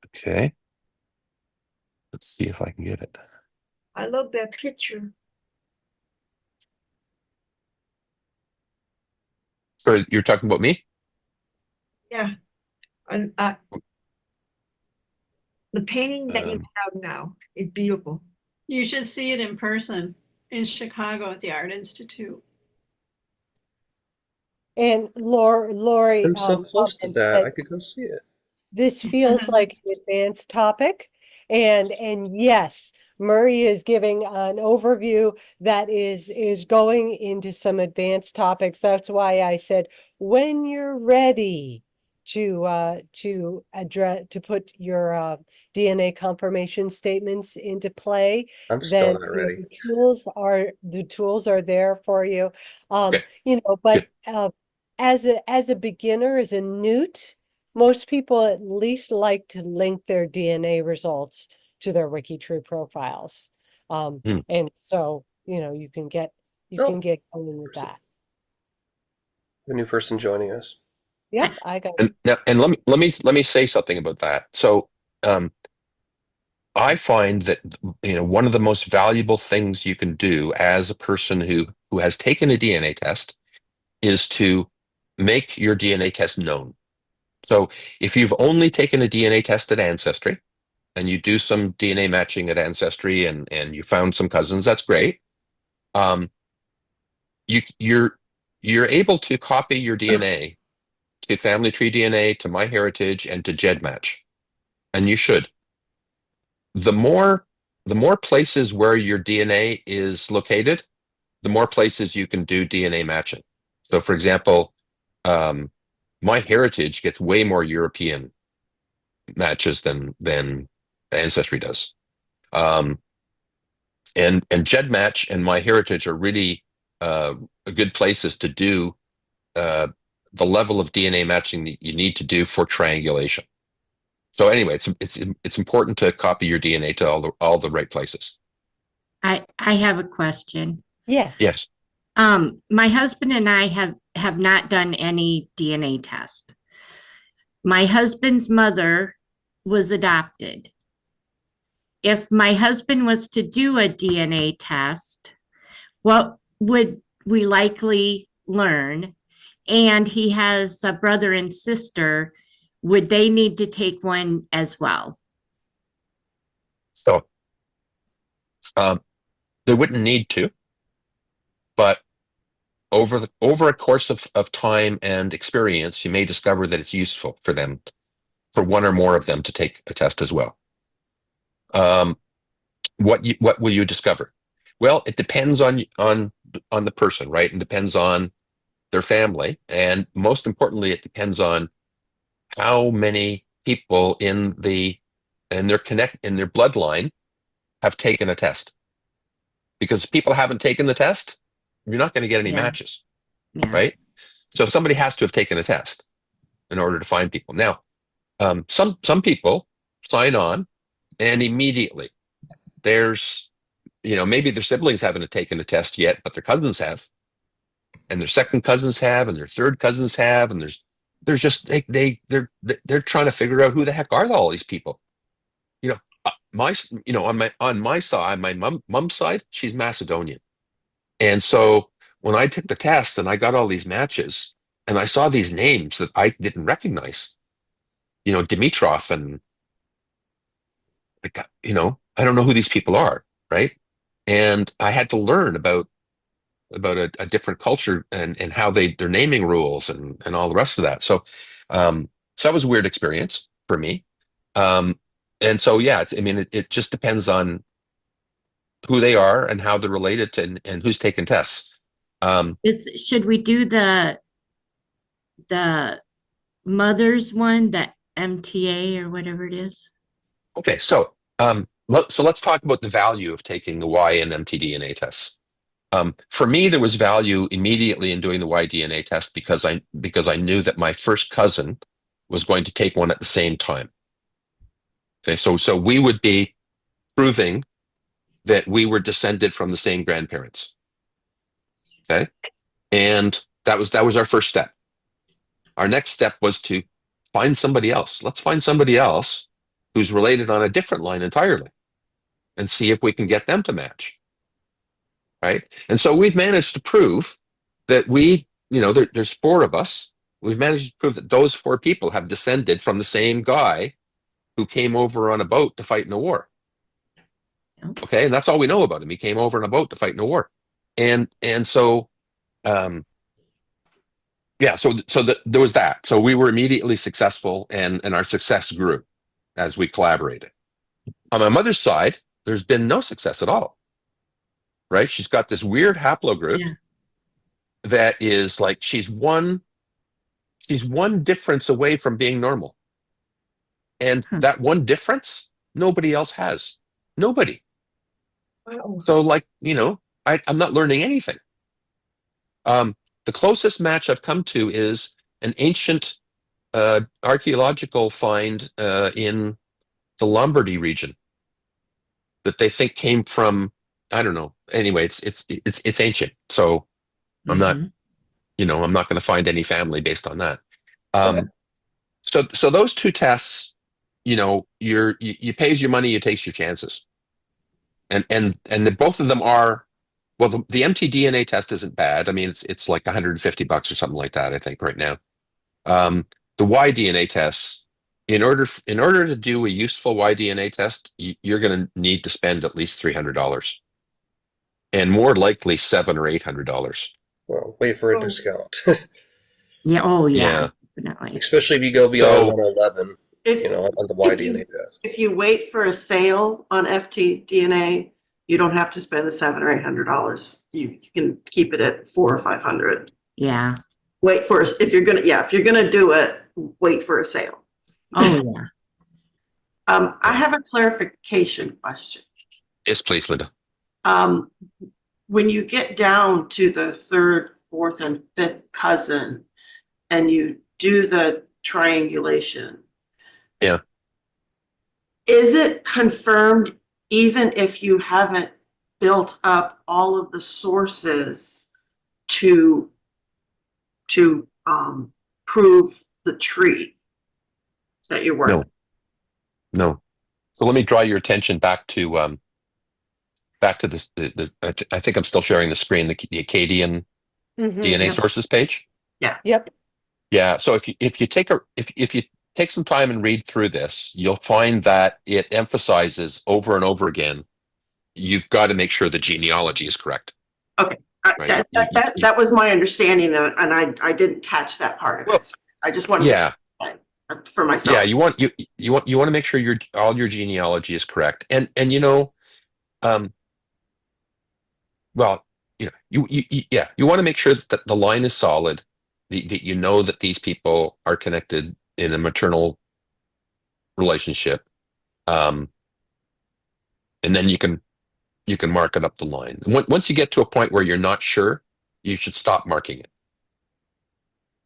Okay. Let's see if I can get it. I love that picture. So you're talking about me? Yeah. And the painting that you have now is beautiful. You should see it in person in Chicago at the Art Institute. And Lori, I'm so close to and that. said, I could go see it. this feels like an advanced topic. And yes, Murray is giving an overview that is going into some advanced topics. That's why I said, when you're ready to put your DNA confirmation statements into play, I'm still then not ready. the tools are there for you. Okay. But as a beginner, as a newt, most people at least like to link their DNA results to their WikiTree profiles. And so, you can get going with that. A new person joining us. Yeah, I got And let me say something about that. So I find that one of the most valuable things you can do as a person who has taken a DNA test is to make your DNA test known. So if you've only taken a DNA test at Ancestry and you do some DNA matching at Ancestry and you found some cousins, that's great. You're able to copy your DNA to Family Tree DNA, to MyHeritage, and to GEDmatch. And you should. The more places where your DNA is located, the more places you can do DNA matching. So, for example, MyHeritage gets way more European matches than Ancestry does. And GEDmatch and MyHeritage are really good places to do the level of DNA matching that you need to do for triangulation. So anyway, it's important to copy your DNA to all the right places. I have a question. Yes. Yes. My husband and I have not done any DNA test. My husband's mother was adopted. If my husband was to do a DNA test, what would we likely learn? And he has a brother and sister. Would they need to take one as well? So they wouldn't need to, but over a course of time and experience, you may discover that it's useful for them, for one or more of them, to take a test as well. What will you discover? Well, it depends on the person, right? And depends on their family, and most importantly, it depends on how many people in their bloodline have taken a test. Because if people haven't taken the test, you're not going to get any matches, right? So somebody has to have taken a test in order to find people. Now, some people sign on, and immediately there's, maybe their siblings haven't taken the test yet, but their cousins have, and their second cousins have, and their third cousins have, and there's just they're trying to figure out who the heck are all these people. On my side, my mom's side, she's Macedonian, and so when I took the test and I got all these matches, and I saw these names that I didn't recognize, Dimitrov, and I don't know who these people are, right? And I had to learn about a different culture and how their naming rules and all the rest of that. So that was a weird experience for me. And so it just depends on who they are and how they're related to, and who's taken tests. Should we do the mother's one, the MTA or whatever it is? Okay, so let's talk about the value of taking the Y and mtDNA tests. For me, there was value immediately in doing the Y-DNA test because I knew that my first cousin was going to take one at the same time. Okay, so we would be proving that we were descended from the same grandparents. Okay, and that was our first step. Our next step was to find somebody else. Let's find somebody else who's related on a different line entirely, and see if we can get them to match. Right, and so we've managed to prove that there's four of us. We've managed to prove that those four people have descended from the same guy who came over on a boat to fight in a war. Okay, and that's all we know about him. He came over on a boat to fight in a war, and so, there was that. So we were immediately successful, and our success grew as we collaborated. On my mother's side, there's been no success at all. Right, she's got this weird haplogroup that is like she's one difference away from being normal, and that one difference nobody else has. Nobody. Wow. So, I'm not learning anything. The closest match I've come to is an ancient archaeological find in the Lombardy region that they think came from, I don't know. Anyway, it's ancient. So I'm not, I'm not going to find any family based on that. So those two tests, you pays your money, you takes your chances. And both of them are, well, the mtDNA test isn't bad. I mean, it's like $150 or something like that, I think, right now. The Y-DNA tests, in order to do a useful Y-DNA test, you're going to need to spend at least $300, and more likely $700 or $800. Well, wait for a discount. Yeah. Oh, yeah. definitely. Especially if you go beyond So- 111, If, on the if you- Y-DNA test. if you wait for a sale on FTDNA, you don't have to spend the $700 or $800. You can keep it at $400 or $500. Yeah. Wait for if you're gonna do it, wait for a sale. Oh, yeah. I have a clarification question. Yes, please, Linda. When you get down to the third, fourth, and fifth cousin, and you do the triangulation. Yeah. Is it confirmed even if you haven't built up all of the sources to prove the tree that you're working? No. So let me draw your attention back to this. I think I'm still sharing the screen. The Acadian DNA Yep. sources page. Yep. Yeah. So if you take some time and read through this, you'll find that it emphasizes over and over again. You've got to make sure the genealogy is correct. Okay. Right. That was my understanding, and I didn't catch that part of it. I just wanted for myself. Yeah, you want to make sure all your genealogy is correct, and well, you want to make sure that the line is solid, that you know that these people are connected in a maternal relationship, and then you can mark it up the line. Once you get to a point where you're not sure, you should stop marking it.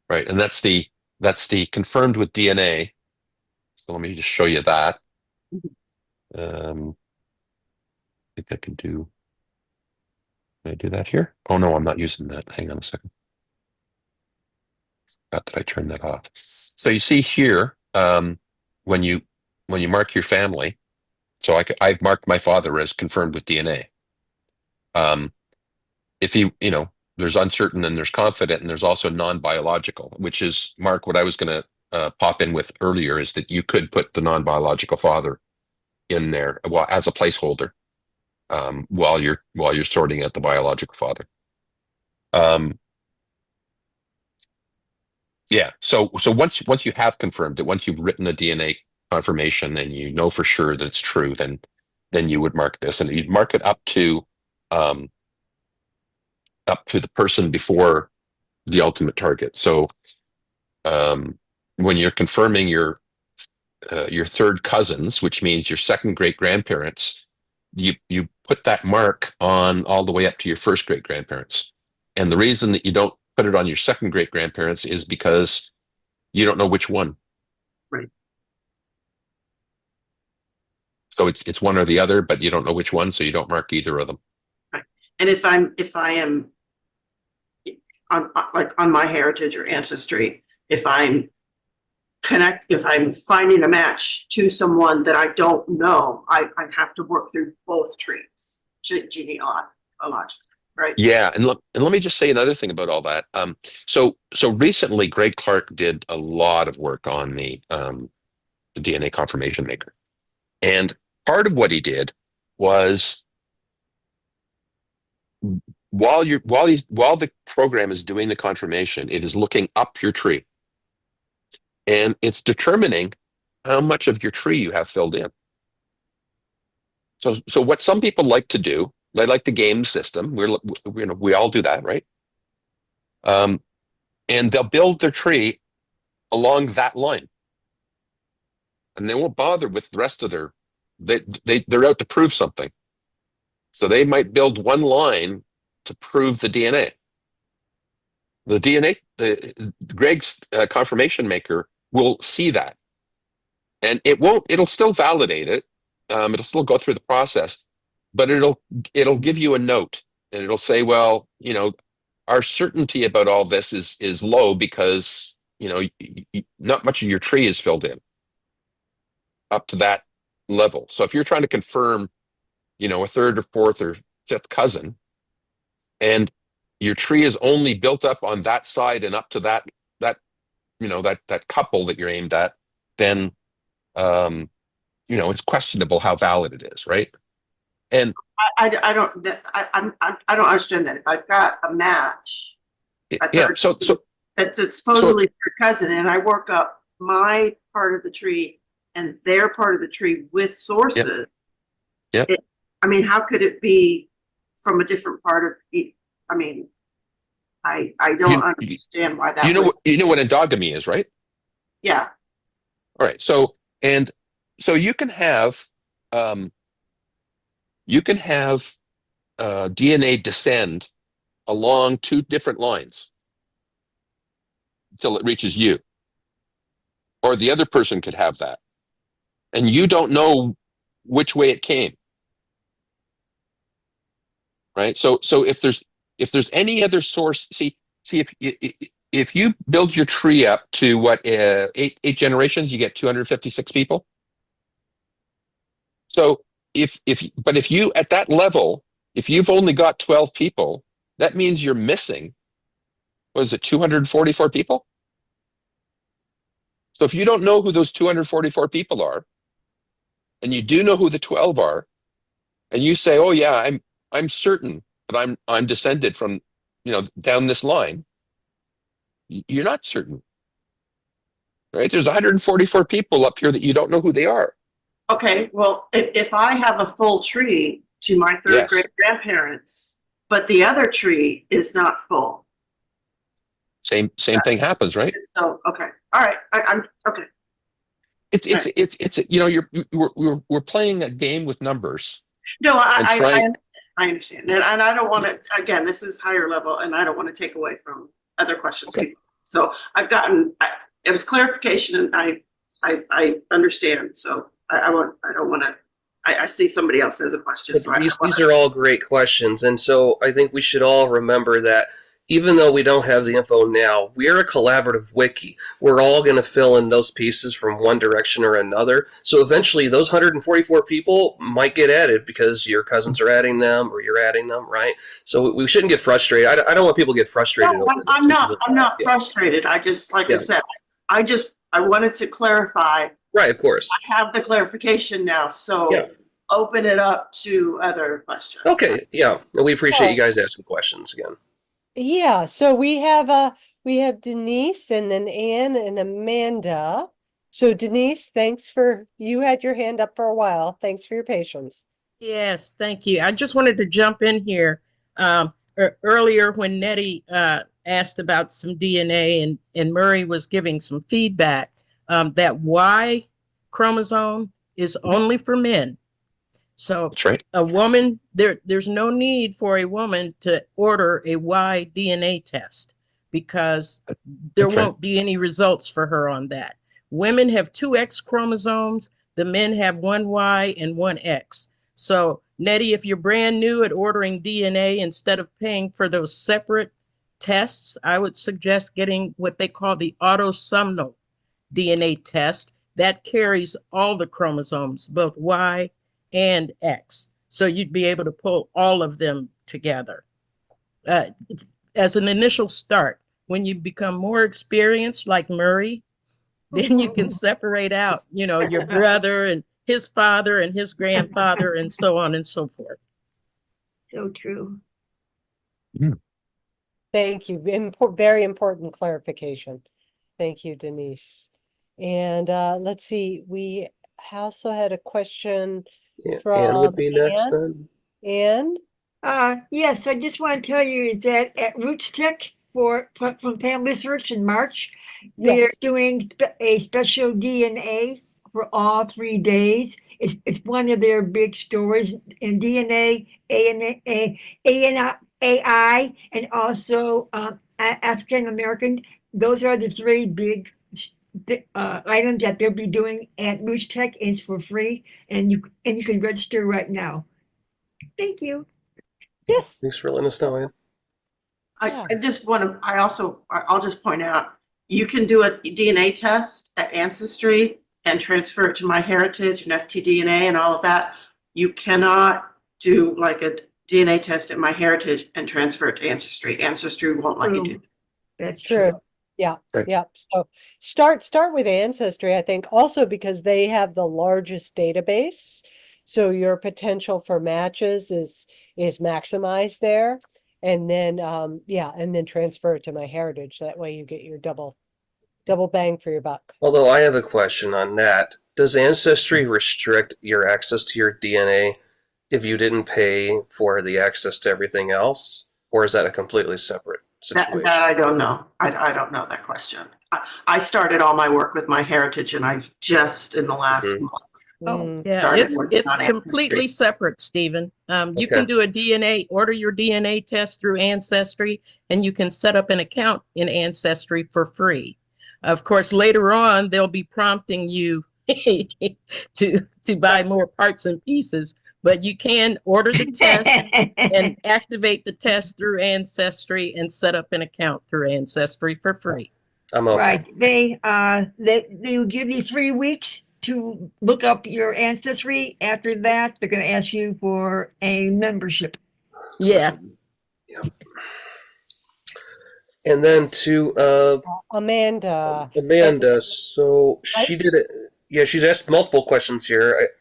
Right, and that's the confirmed with DNA. So let me just show you that. I think I can do. Can I do that here? Oh no, I'm not using that. Hang on a second. Forgot that I turned that off. So you see here, when you mark your family, so I've marked my father as confirmed with DNA. If there's uncertain and there's confident and there's also non-biological, which is, Mark, what I was going to pop in with earlier is that you could put the non-biological father in there, well, as a placeholder, while you're sorting out the biological father. Yeah. So once you have confirmed it, once you've written a DNA confirmation and you know for sure that it's true, then you would mark this, and you'd mark it up to the person before the ultimate target. So when you're confirming your third cousins, which means your second great grandparents, you put that mark on all the way up to your first great grandparents. And the reason that you don't put it on your second great grandparents is because you don't know which one. Right. So it's one or the other, but you don't know which one, so you don't mark either of them. Right. And if I am on my heritage or ancestry, if I'm finding a match to someone that I don't know, I have to work through both trees, genealogy, right? Yeah, and let me just say another thing about all that. So recently, Greg Clark did a lot of work on the DNA confirmation maker, and part of what he did was while the program is doing the confirmation, it is looking up your tree. And it's determining how much of your tree you have filled in. So what some people like to do, they like the game system. We all do that, right? And they'll build their tree along that line, and they won't bother with the rest of their. They're out to prove something, so they might build one line to prove the DNA. The DNA, Greg's confirmation maker will see that, and it'll still validate it. It'll still go through the process, but it'll give you a note, and it'll say, well, our certainty about all this is low because not much of your tree is filled in up to that level. So if you're trying to confirm a third or fourth or fifth cousin, and your tree is only built up on that side and up to that couple that you're aimed at, then it's questionable how valid it is, right? And I don't understand that. If I've got a match, yeah, so It's supposedly third cousin, and I work up my part of the tree and their part of the tree with sources. Yep. I mean, how could it be from a different part of? I mean, I don't understand why that. You know what endogamy is, right? Yeah. All right. So you can have DNA descend along two different lines until it reaches you, or the other person could have that, and you don't know which way it came. Right. So if there's any other source, see if you build your tree up to what eight generations, you get 256 people. So if you at that level, if you've only got 12 people, that means you're missing, what is it, 244 people? So if you don't know who those 244 people are, and you do know who the 12 are, and you say, "Oh yeah, I'm certain that I'm descended from, down this line," you're not certain, right? There's 144 people up here that you don't know who they are. Okay, well, if I have a full tree to my third Yes. great grandparents, but the other tree is not full. Same thing happens, right? So okay, all right, I'm okay. We're playing a game with numbers. No, trying- I understand, and I don't want to. Again, this is higher level, and I don't want to take away from other questions. Okay. So I've gotten. It was clarification, and I understand. So I don't want to. I see somebody else has a question. So These are all great questions, and so I think we should all remember that even though we don't have the info now, we're a collaborative wiki. We're all going to fill in those pieces from one direction or another. So eventually those 144 people might get added because your cousins are adding them or you're adding them, right? So we shouldn't get frustrated. I don't want people to get frustrated. No, I'm not frustrated. I just, like I said, I wanted to clarify. Right, of course. I have the clarification now, so open it up to other questions. Okay, yeah. We appreciate you guys asking questions again. Yeah, so we have Denise and then Anne and Amanda. So Denise, you had your hand up for a while. Thanks for your patience. Yes, thank you. I just wanted to jump in here. Earlier when Nettie asked about some DNA and Murray was giving some feedback, that Y chromosome is only for men. So That's right. a woman, there's no need for a woman to order a Y DNA test because there won't be any results for her on that. Women have 2 X chromosomes. The men have 1 Y and 1 X. So Nettie, if you're brand new at ordering DNA, instead of paying for those separate tests, I would suggest getting what they call the autosomal DNA test. That carries all the chromosomes, both Y and X. So you'd be able to pull all of them together. As an initial start, when you become more experienced like Murray, then you can separate out, your brother and his father and his grandfather and so on and so forth. So true. Thank you. Very important clarification. Thank you, Denise. And let's see, we also had a question from Anne would be next Anne. then. Anne? Yes, I just want to tell you is that at Roots Tech from Family Search in March, they're doing a special DNA for all 3 days. It's one of their big stories in DNA, AI, and also African American. Those are the 3 big items that they'll be doing at Roots Tech. It's for free, and you can register right now. Thank you. Yes. Thanks for letting us know, Anne. I just want to, I'll just point out, you can do a DNA test at Ancestry and transfer it to MyHeritage and FTDNA and all of that. You cannot do like a DNA test at MyHeritage and transfer it to Ancestry. Ancestry won't let you do that. That's True. Yeah. Right. Yeah. So start with Ancestry, I think, also because they have the largest database. So your potential for matches is maximized there. and then and then transfer it to MyHeritage. That way you get your double bang for your buck. Although I have a question on that. Does Ancestry restrict your access to your DNA if you didn't pay for the access to everything else? Or is that a completely separate situation? That I don't know. I don't know that question. I started all my work with MyHeritage, and I've just in the last month. Mm. Yeah, started it's working on completely Ancestry. separate, Stephen. You Okay. can do a DNA, order your DNA test through Ancestry, and you can set up an account in Ancestry for free. Of course, later on, they'll be prompting you to buy more parts and pieces, but you can order the test and activate the test through Ancestry and set up an account through Ancestry for free. I'm okay. Right. They will give you 3 weeks to look up your ancestry. After that, they're going to ask you for a membership. Yeah. And then to Amanda. so she did it. Yeah, she's asked multiple questions here.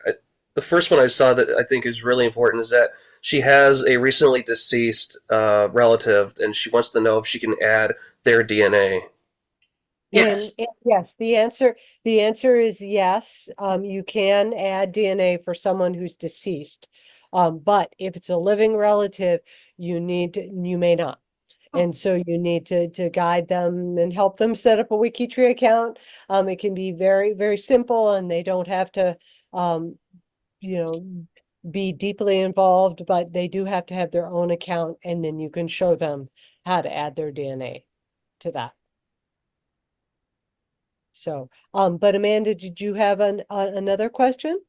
The first one I saw that I think is really important is that she has a recently deceased relative, and she wants to know if she can add their DNA. Yes. And yes, the answer is yes. You can add DNA for someone who's deceased. But if it's a living relative, you may not. And so you need to guide them and help them set up a WikiTree account. It can be very, very simple, and they don't have to, be deeply involved, but they do have to have their own account, and then you can show them how to add their DNA to that. So, but Amanda, did you have another question?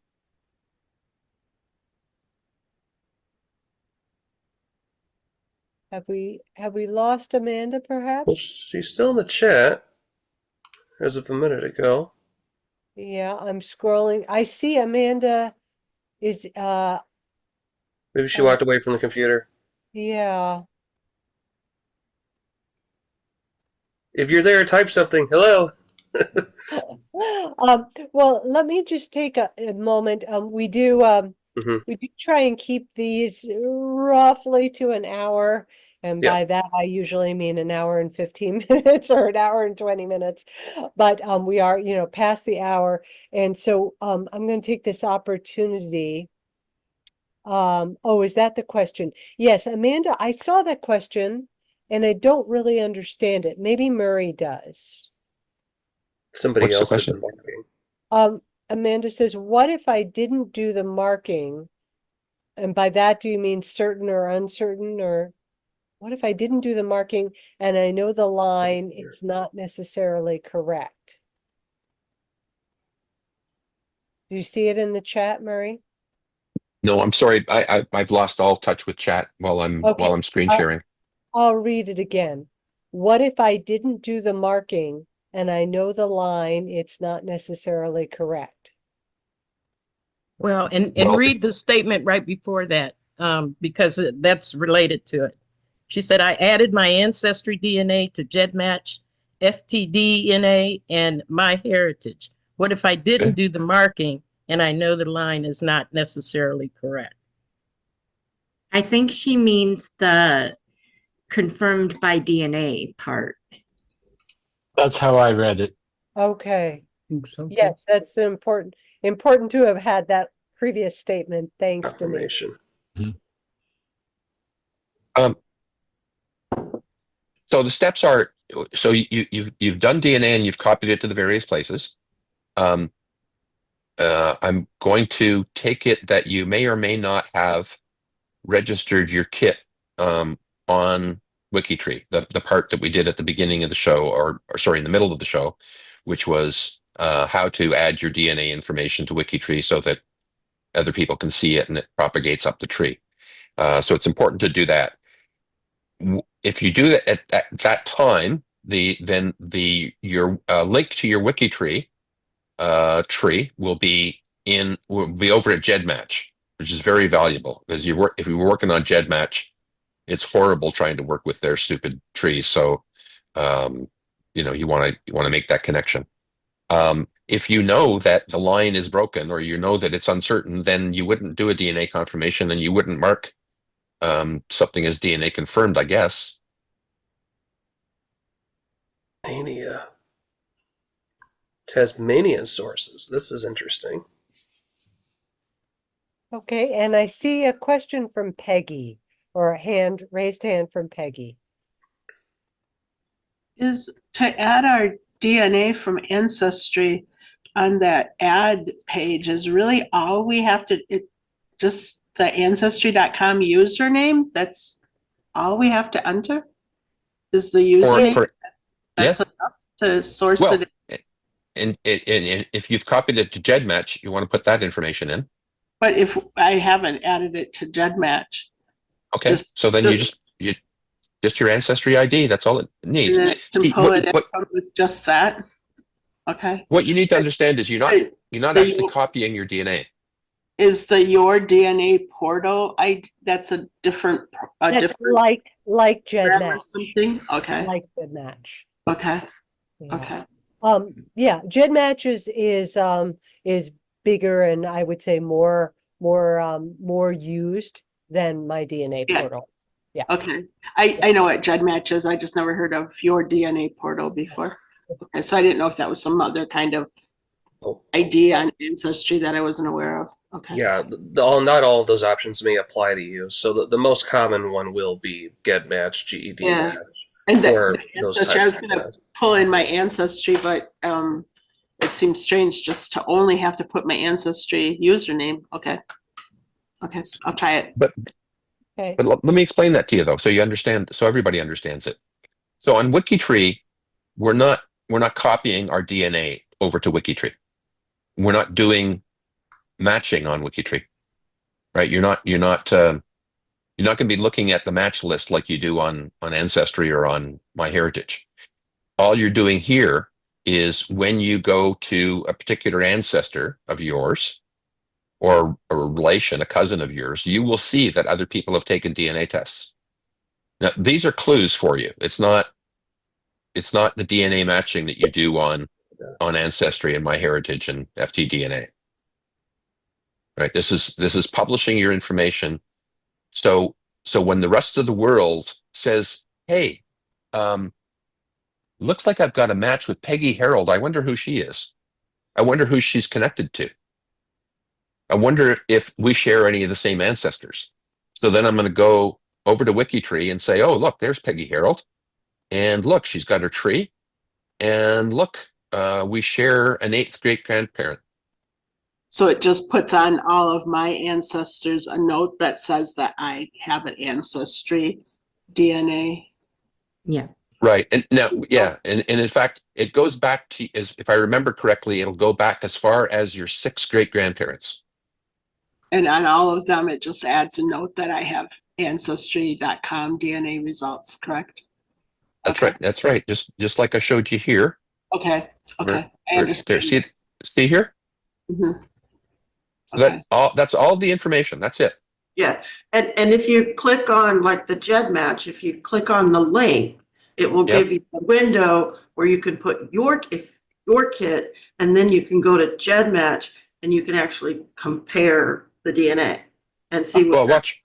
Have we lost Amanda, Well, perhaps? she's still in the chat as of a minute ago. Yeah, I'm scrolling. I see Amanda is Maybe she walked away from the computer. yeah. If you're there, type something. Hello. Well, let me just take a moment. We do try and keep these roughly to an hour. And Yeah. by that, I usually mean an hour and 15 minutes or an hour and 20 minutes. But we are, past the hour. And so I'm going to take this opportunity. Oh, is that the question? Yes, Amanda, I saw that question and I don't really understand it. Maybe Murray does. Somebody What's the else did question? the marketing. Amanda says, what if I didn't do the marking? And by that, do you mean certain or uncertain? Or what if I didn't do the marking and I know the line, it's not necessarily correct? Do you see it in the chat, Murray? No, I'm sorry. I've lost all touch with chat while I'm screen sharing. I'll read it again. What if I didn't do the marking and I know the line, it's not necessarily correct? Well, and Well, read the statement right before that, because that's related to it. She said, I added my ancestry DNA to GEDmatch, FTDNA, and MyHeritage. What if I didn't do the marking and I know the line is not necessarily correct? I think she means the confirmed by DNA part. That's how I read it. Okay. So, Yes, that's important to have had that previous statement. Thanks, Denise. Confirmation. So the steps are, so you've done DNA and you've copied it to the various places. I'm going to take it that you may or may not have registered your kit on WikiTree, the part that we did at the beginning of the show, or sorry, in the middle of the show, which was how to add your DNA information to WikiTree so that other people can see it and it propagates up the tree. So it's important to do that. If you do that at that time, your link to your WikiTree tree will be over at GEDmatch, which is very valuable because if you were working on GEDmatch, it's horrible trying to work with their stupid trees. So you want to make that connection. If you know that the line is broken or you know that it's uncertain, then you wouldn't do a DNA confirmation and you wouldn't mark something is DNA confirmed, I guess. Tasmanian sources. This is interesting. Okay, and I see a question from Peggy, or a raised hand from Peggy. Is to add our DNA from Ancestry on that ad page is really all we have to, just the ancestry.com username, that's all we have to enter? Is the username? That's enough to source it? And if you've copied it to GEDmatch, you want to put that information in. But if I haven't added it to GEDmatch. Okay, so then you just your Ancestry ID. That's all it needs. And then it can pull it in with just that. Okay. What you need to understand is you're not actually copying your DNA. Is the Your DNA portal? That's a different. That's different like GEDmatch. Something. Okay. Like GEDmatch. Okay. Yeah. Okay. Yeah, GEDmatch is bigger and I would say more used than my DNA portal. Yeah. Okay. I know what GEDmatch is. I just never heard of Your DNA portal before. Okay, so I didn't know if that was some other kind of ID on Ancestry that I wasn't aware of. Okay. Yeah, not all of those options may apply to you. So the most common one will be GEDmatch, GED Yeah. match. And the Ancestry, I was going to pull in my Ancestry, but it seems strange just to only have to put my Ancestry username. Okay. Okay, I'll try it. But let me explain that to you though, so you understand, so everybody understands it. So on WikiTree, we're not copying our DNA over to WikiTree. We're not doing matching on WikiTree, right? You're not going to be looking at the match list like you do on Ancestry or on MyHeritage. All you're doing here is when you go to a particular ancestor of yours or a relation, a cousin of yours, you will see that other people have taken DNA tests. Now, these are clues for you. It's not the DNA matching that you do on Ancestry and MyHeritage and FTDNA. Right? This is publishing your information. So when the rest of the world says, "Hey, looks like I've got a match with Peggy Harold. I wonder who she is. I wonder who she's connected to. I wonder if we share any of the same ancestors." So then I'm going to go over to WikiTree and say, "Oh, look, there's Peggy Harold. And look, she's got her tree. And look, we share an 8th great grandparent." So it just puts on all of my ancestors a note that says that I have an Ancestry DNA. Yeah. Right. And now, yeah. And in fact, it goes back to, if I remember correctly, it'll go back as far as your 6 great grandparents. And on all of them, it just adds a note that I have Ancestry.com DNA results, correct? That's right. That's right. Just like I showed you here. Okay. Okay. I understand. There, see here? Mm-hmm. So that's all the information. That's it. Yeah. And if you click on like the GEDmatch, if you click on the link, it will give you a window where you can put your kit, and then you can go to GEDmatch and you can actually compare the DNA and see what. Well, watch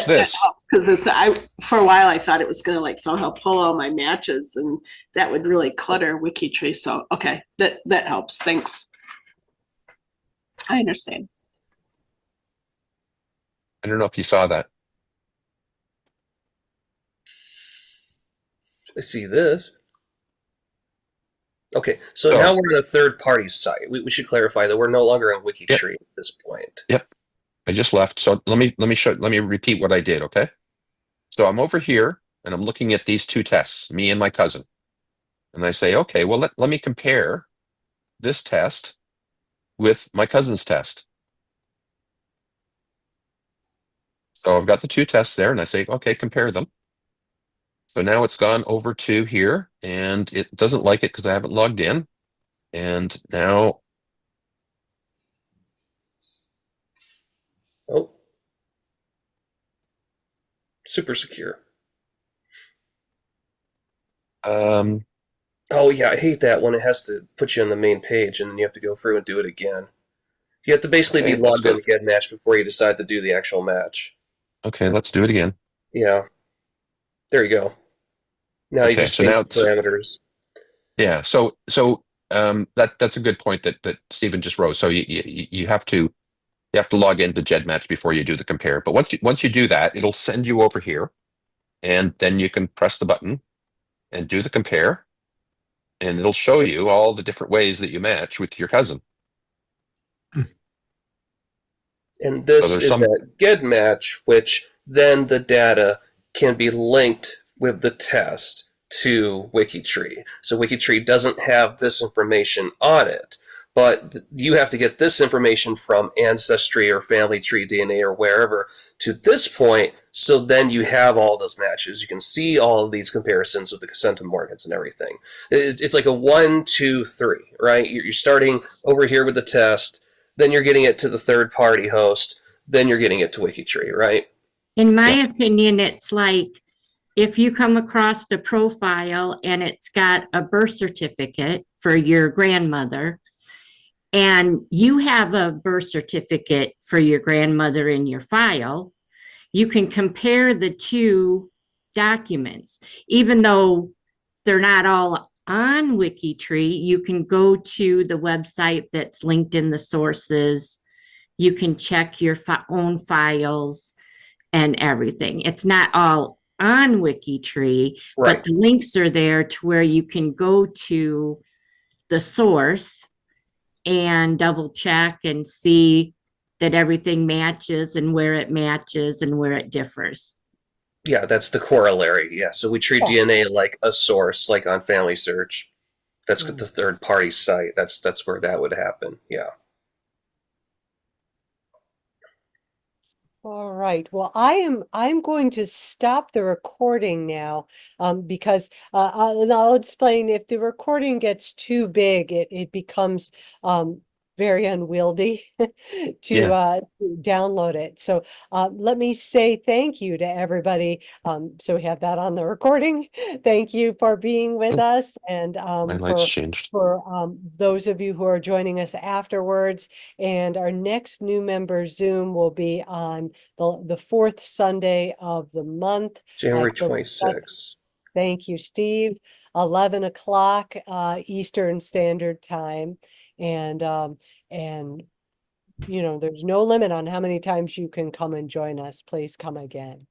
this. Because for a while I thought it was going to like somehow pull all my matches, and that would really clutter WikiTree. So okay, that helps. Thanks. I understand. I don't know if you saw that. I see this. Okay, so now we're on a third-party site. We should clarify that we're no longer on WikiTree at this point. Yep, I just left. So let me repeat what I did. Okay, so I'm over here and I'm looking at these 2 tests, me and my cousin, and I say, okay, well let me compare this test with my cousin's test. So I've got the 2 tests there, and I say, okay, compare them. So now it's gone over to here, and it doesn't like it because I haven't logged in. And now, super secure. Oh yeah, I hate that when it has to put you on the main page, and then you have to go through and do it again. You have to basically be logged in to GEDmatch before you decide to do the actual match. Okay, let's do it again. Yeah. There you go. Now you Okay, just so change now, the parameters. yeah, that's a good point that Stephen just wrote. So you have to log into GEDmatch before you do the compare. But once you do that, it'll send you over here, and then you can press the button and do the compare, and it'll show you all the different ways that you match with your cousin. And So this there's is some, at GEDmatch, which then the data can be linked with the test to WikiTree. So WikiTree doesn't have this information on it, but you have to get this information from Ancestry or Family Tree DNA or wherever to this point. So then you have all those matches. You can see all of these comparisons with the consent mortgage and everything. It's like a 1, 2, 3, right? You're starting over here with the test, then you're getting it to the third party host, then you're getting it to WikiTree, right? In my opinion, it's like if you come across the profile and it's got a birth certificate for your grandmother, and you have a birth certificate for your grandmother in your file, you can compare the two documents. Even though they're not all on WikiTree, you can go to the website that's linked in the sources. You can check your own files and everything. It's not all on WikiTree, Right. but the links are there to where you can go to the source and double check and see that everything matches and where it differs. Yeah, that's the corollary. Yeah, so we treat DNA like a source, like on Family Search. That's the third party site. That's where that would happen. Yeah. All right. Well, I'm going to stop the recording now, because I'll explain. If the recording gets too big, it becomes very unwieldy to download it. So let me say thank you to everybody. So we have that on the recording. Thank you for being with us, and my lights changed. for those of you who are joining us afterwards. And our next new member Zoom will be on the fourth Sunday of the month. January I believe 26th. Thank you, Steve. 11 o'clock Eastern Standard Time. And you know, there's no limit on how many times you can come and join us. Please come again.